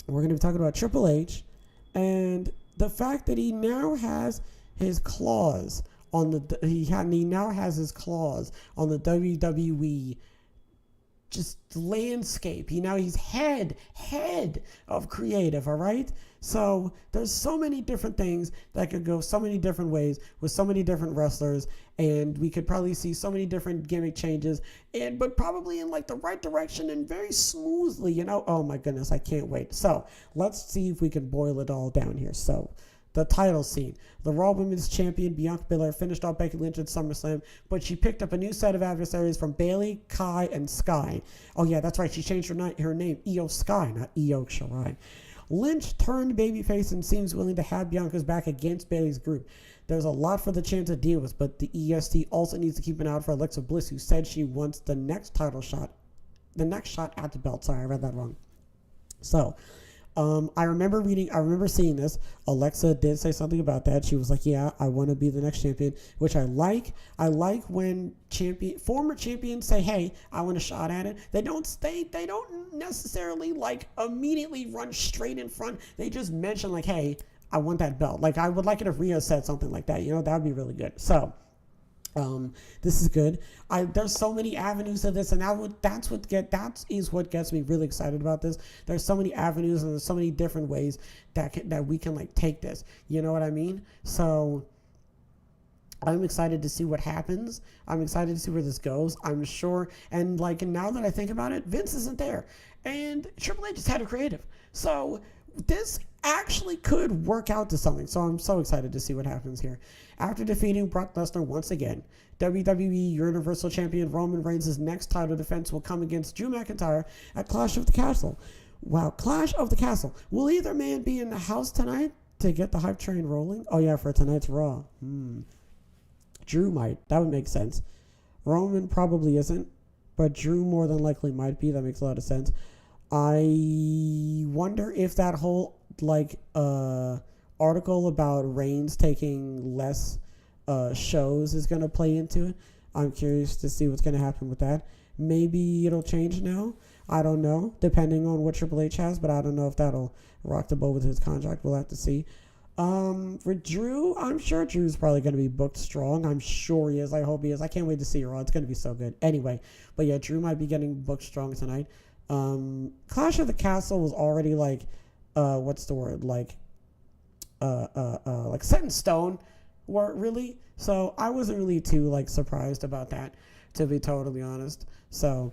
We're going to be talking about Triple H and the fact that he now has his claws on the WWE just landscape. He's head of creative, all right? So there's so many different things that could go so many different ways with so many different wrestlers, and we could probably see so many different gimmick changes, but probably in like the right direction and very smoothly, Oh my goodness, I can't wait. So let's see if we can boil it all down here. So the title scene. The Raw Women's Champion Bianca Belair finished off Becky Lynch at SummerSlam, but she picked up a new set of adversaries from Bayley, Kai, and Sky. Oh yeah, that's right. She changed her name, Io Sky, not Io Shirai. Lynch turned babyface and seems willing to have Bianca's back against Bayley's group. There's a lot for the champ to deal with, but the EST also needs to keep an eye out for Alexa Bliss, who said she wants the next shot at the belt. Sorry, I read that wrong. So, I remember seeing this. Alexa did say something about that. She was like, yeah, I want to be the next champion, which I like. I like when former champions say, hey, I want a shot at it. They don't necessarily like immediately run straight in front. They just mention like, hey, I want that belt. Like, I would like it if Rhea said something like that. That would be really good. So, this is good. There's so many avenues to this, and that is what gets me really excited about this. There's so many avenues and there's so many different ways that we can like take this. You know what I mean? So I'm excited to see what happens. I'm excited to see where this goes. I'm sure, and like now that I think about it, Vince isn't there, and Triple H is head of creative. So this actually could work out to something. So I'm so excited to see what happens here. After defeating Brock Lesnar once again, WWE Universal Champion Roman Reigns' next title defense will come against Drew McIntyre at Clash of the Castle. Wow, Clash of the Castle. Will either man be in the house tonight to get the hype train rolling? Oh yeah, for tonight's Raw. Drew might. That would make sense. Roman probably isn't, but Drew more than likely might be. That makes a lot of sense. I wonder if that whole article about Reigns taking less shows is going to play into it. I'm curious to see what's going to happen with that. Maybe it'll change now. I don't know, depending on what Triple H has, but I don't know if that'll rock the boat with his contract. We'll have to see. For Drew, I'm sure Drew's probably going to be booked strong. I'm sure he is. I hope he is. I can't wait to see Raw. It's going to be so good. Anyway, but yeah, Drew might be getting booked strong tonight. Clash of the Castle was already what's the word? Like set in stone, really. So I wasn't really too surprised about that, to be totally honest. So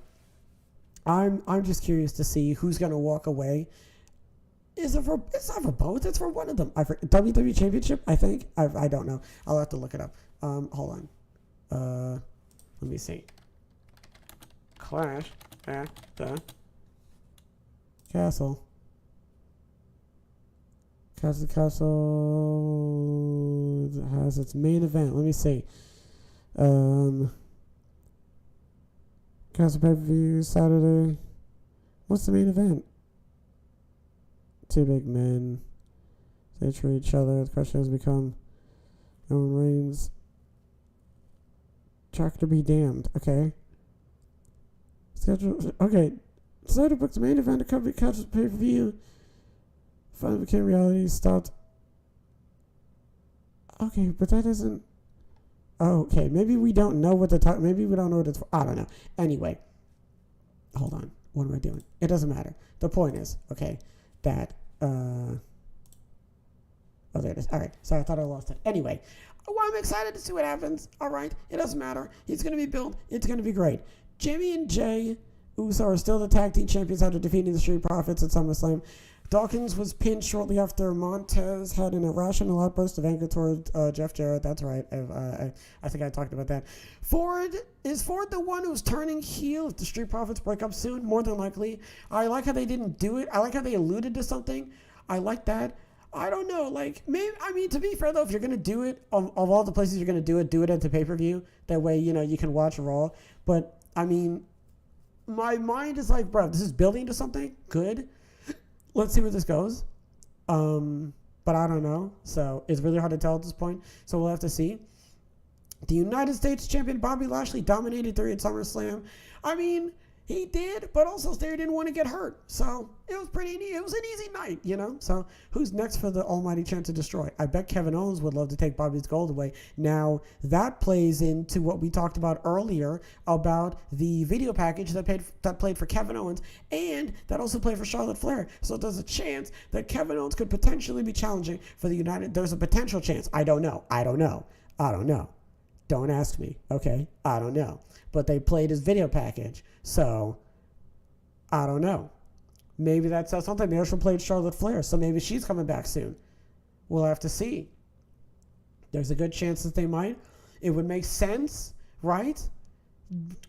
I'm just curious to see who's gonna walk away. It's not for both. It's for one of them. WWE Championship, I think. I don't know. I'll have to look it up. Hold on. Let me see. Clash at the Castle. Clash of the Castle has its main event. Let me see. Castle pay-per-view Saturday. What's the main event? Two big men. They treat each other. The question has become Roman Reigns. Track to be damned. Okay. Schedule. Okay. Saturday booked the main event to cover Castle pay-per-view. Finally became reality. Stopped. Okay, but that isn't. Oh, okay, maybe we don't know what the talk. Maybe we don't know what it's for. I don't know. Anyway, hold on. What am I doing? It doesn't matter. The point is, okay, that. Oh, there it is. All right. Sorry, I thought I lost it. Anyway, well, I'm excited to see what happens. All right, it doesn't matter. He's gonna be built. It's gonna be great. Jimmy and Jay Uso are still the tag team champions after defeating the Street Profits at SummerSlam. Dawkins was pinned shortly after Montez had an irrational outburst of anger toward Jeff Jarrett. That's right. I think I talked about that. Is Ford the one who's turning heel if the Street Profits break up soon? More than likely. I like how they didn't do it. I like how they alluded to something. I like that. I don't know. Like, maybe, I mean, to be fair, though, if you're going to do it, of all the places you're going to do it at the pay-per-view. That way, you know, you can watch Raw. But, I mean, my mind is like, bro, this is building to something good. Let's see where this goes. But I don't know. So it's really hard to tell at this point. So we'll have to see. The United States champion Bobby Lashley dominated 3 at SummerSlam. I mean, he did, but also they didn't want to get hurt. So it was pretty neat. It was an easy night, you know? So who's next for the almighty chance to destroy? I bet Kevin Owens would love to take Bobby's gold away. Now, that plays into what we talked about earlier about the video package that played for Kevin Owens, and that also played for Charlotte Flair. So there's a chance that Kevin Owens could potentially be challenging for the United. There's a potential chance. I don't know. Don't ask me, okay? I don't know. But they played his video package, so I don't know. Maybe that says something. They also played Charlotte Flair, so maybe she's coming back soon. We'll have to see. There's a good chance that they might. It would make sense, right?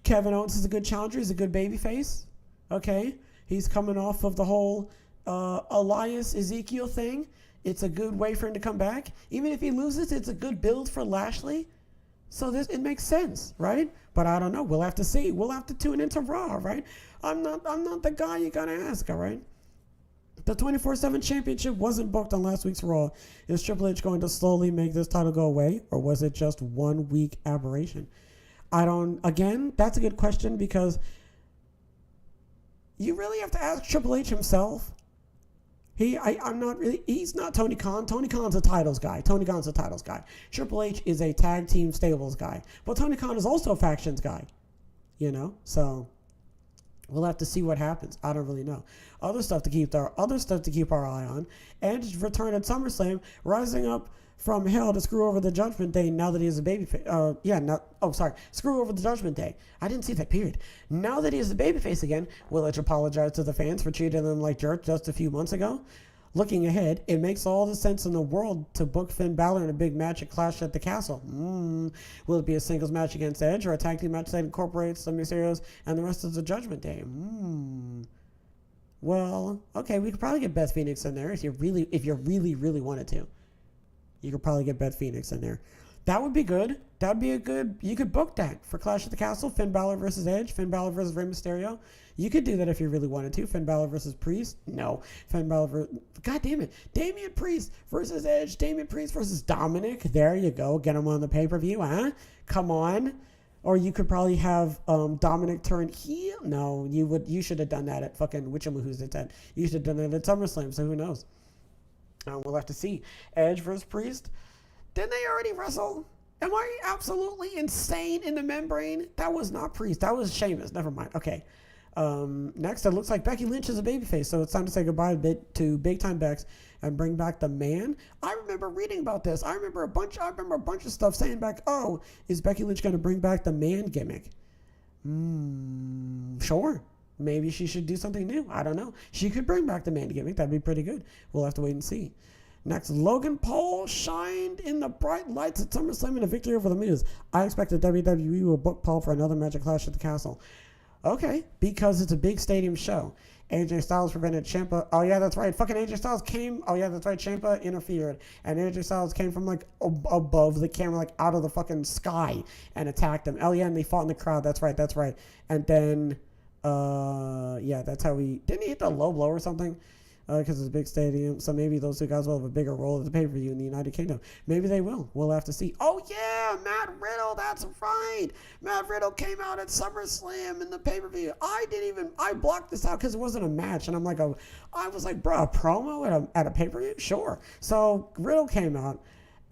Kevin Owens is a good challenger. He's a good babyface, okay? He's coming off of the whole Elias Ezekiel thing. It's a good way for him to come back. Even if he loses, it's a good build for Lashley. So it makes sense, right? But I don't know. We'll have to see. We'll have to tune into Raw, right? I'm not the guy you gotta ask, all right? The 24/7 championship wasn't booked on last week's Raw. Is Triple H going to slowly make this title go away, or was it just 1 week aberration? Again, that's a good question because you really have to ask Triple H himself. He's not Tony Khan. Tony Khan's a titles guy. Triple H is a tag team stables guy. But Tony Khan is also a factions guy. You know? So we'll have to see what happens. I don't really know. Other stuff to keep our eye on. Edge returned at SummerSlam, rising up from hell to screw over the Judgment Day now that he is a babyface. Screw over the Judgment Day. I didn't see that, period. Now that he is a babyface again, will Edge apologize to the fans for treating them like jerks just a few months ago? Looking ahead, it makes all the sense in the world to book Finn Balor in a big match at Clash at the Castle. Will it be a singles match against Edge or a tag team match that incorporates the Mysterios and the rest of the Judgment Day? Well, okay, we could probably get Beth Phoenix in there if you really wanted to. You could probably get Beth Phoenix in there. That would be good. You could book that for Clash at the Castle. Finn Balor versus Edge. Finn Balor versus Rey Mysterio. You could do that if you really wanted to. Finn Balor versus Priest. No. Finn Balor versus... God damn it. Damian Priest versus Edge. Damian Priest versus Dominic. There you go. Get him on the pay-per-view, huh? Come on. Or you could probably have Dominic turn heel. No, you should have done that at fucking Who's It At. You should have done that at SummerSlam, so who knows? We'll have to see. Edge versus Priest. Didn't they already wrestle? Am I absolutely insane in the membrane? That was not Priest. That was Sheamus. Never mind. Okay. Next, it looks like Becky Lynch is a babyface, so it's time to say goodbye to Big Time Bex and bring back the man. I remember reading about this. I remember a bunch of stuff saying back, oh, is Becky Lynch going to bring back the man gimmick? Sure. Maybe she should do something new. I don't know. She could bring back the man gimmick. That'd be pretty good. We'll have to wait and see. Next, Logan Paul shined in the bright lights at SummerSlam in a victory over The Miz. I expect that WWE will book Paul for another match at Clash at the Castle. Okay, because it's a big stadium show. AJ Styles prevented Ciampa. Oh yeah, that's right. Fucking AJ Styles came. Oh yeah, that's right. Ciampa interfered, and AJ Styles came from like above the camera, like out of the fucking sky, and attacked him. Oh yeah, and they fought in the crowd. That's right. That's right. And then, yeah, that's how didn't he hit the low blow or something? Because it's a big stadium, so maybe those two guys will have a bigger role at the pay-per-view in the United Kingdom. Maybe they will. We'll have to see. Oh, yeah, Matt Riddle, that's right. Matt Riddle came out at SummerSlam in the pay-per-view. I blocked this out because it wasn't a match, and I was like, bro, a promo at a pay-per-view? Sure. So Riddle came out.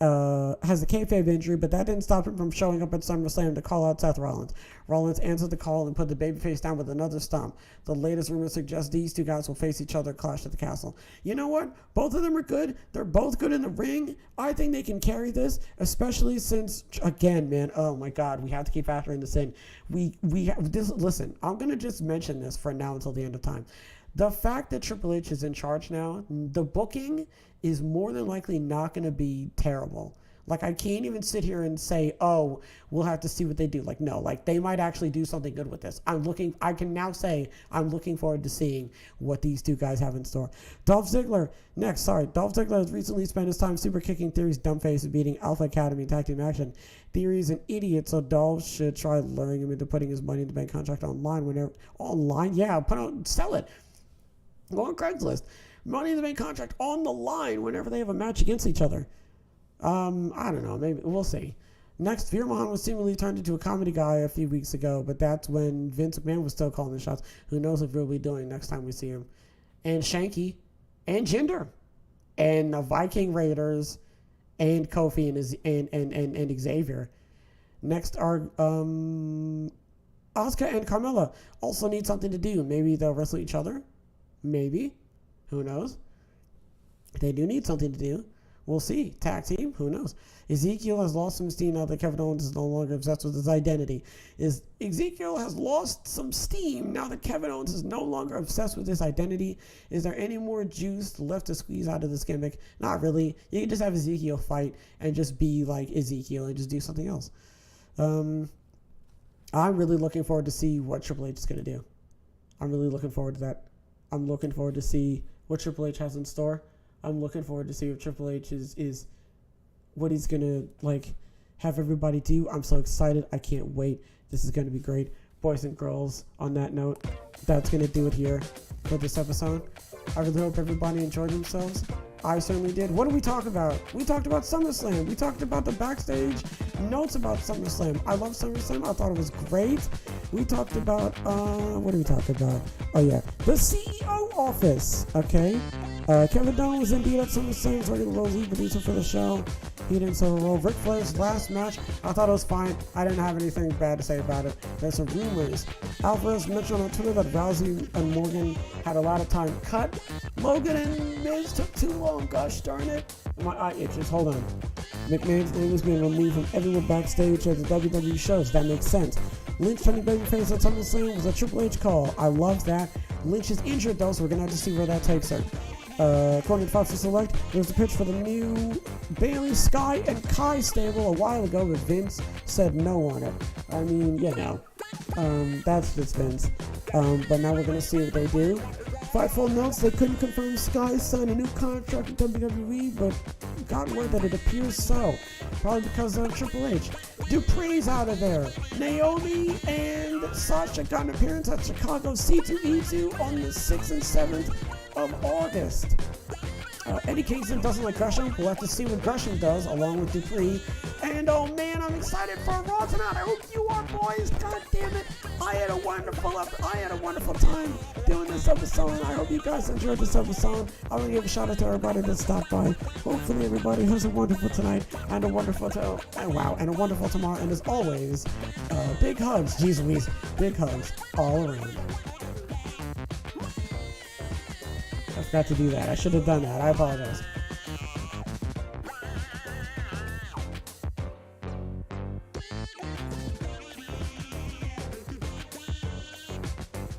Has a kayfabe injury, but that didn't stop him from showing up at SummerSlam to call out Seth Rollins. Rollins answered the call and put the babyface down with another stomp. The latest rumor suggests these two guys will face each other clash at the castle. You know what? Both of them are good. They're both good in the ring. I think they can carry this, especially since, again, man, oh my God, we have to keep factoring this in. Listen, I'm going to just mention this for now until the end of time. The fact that Triple H is in charge now, the booking is more than likely not going to be terrible. Like, I can't even sit here and say, oh, we'll have to see what they do. Like, no, like, they might actually do something good with this. I can now say I'm looking forward to seeing what these two guys have in store. Dolph Ziggler has recently spent his time super kicking Theory's dumb face and beating Alpha Academy in tag team action. Theory's an idiot, so Dolph should try luring him into putting his Money in the Bank contract online online? Yeah, sell it. Go on Craigslist. Money in the Bank contract on the line whenever they have a match against each other. I don't know. Maybe we'll see. Next, Veer Mahan was seemingly turned into a comedy guy a few weeks ago, but that's when Vince McMahon was still calling the shots. Who knows what we'll be doing next time we see him? And Shanky, and Jinder, and the Viking Raiders, and Kofi and Xavier. Next are Asuka and Carmella also need something to do. Maybe they'll wrestle each other. Maybe. Who knows? They do need something to do. We'll see. Tag team? Who knows? Ezekiel has lost some steam now that Kevin Owens is no longer obsessed with his identity. Ezekiel has lost some steam now that Kevin Owens is no longer obsessed with his identity. Is there any more juice left to squeeze out of this gimmick? Not really. You can just have Ezekiel fight and just be like Ezekiel and just do something else. I'm really looking forward to see what Triple H is going to do. I'm really looking forward to that. I'm looking forward to see what Triple H has in store. I'm looking forward to see what Triple H is what he's going to have everybody do. I'm so excited. I can't wait. This is going to be great. Boys and girls, on that note, that's going to do it here for this episode. I really hope everybody enjoyed themselves. I certainly did. What did we talk about? We talked about SummerSlam. We talked about the backstage notes about SummerSlam. I love SummerSlam. I thought it was great. We talked about, what did we talk about? Oh, yeah. The CEO office, okay? Kevin Dunn was indeed at SummerSlam's regular role lead producer for the show. He didn't serve a role. Ric Flair's last match, I thought it was fine. I didn't have anything bad to say about it. There's some rumors. Alvarez mentioned on Twitter that Rousey and Morgan had a lot of time cut. Logan and Miz took too long. Gosh darn it. My eye itches. Hold on. McMahon's name was being removed from everywhere backstage at the WWE shows. That makes sense. Lynch turning babyface at SummerSlam was a Triple H call. I love that. Lynch is injured though, so we're going to have to see where that takes her. According to Fox to Select, there was a pitch for the new Bayley, Sky, and Kai stable a while ago, but Vince said no on it. I mean, you know, that's just Vince. But now we're going to see what they do. Fightful notes they couldn't confirm Sky signed a new contract with WWE, but got word that it appears so. Probably because of Triple H. Dupree's out of there. Naomi and Sasha got an appearance at Chicago C2E2 on the 6th and 7th of August. Eddie Kingston doesn't like Gresham. We'll have to see what Gresham does along with Dupree. And oh man, I'm excited for Raw tonight. I hope you are, boys. God damn it. I had a wonderful time doing this episode. I hope you guys enjoyed this episode. I want to give a shout out to everybody that stopped by. Hopefully everybody has a wonderful tonight and a wonderful tomorrow. And as always, big hugs, geez Louise, big hugs all around. I forgot to do that. I should have done that. I apologize.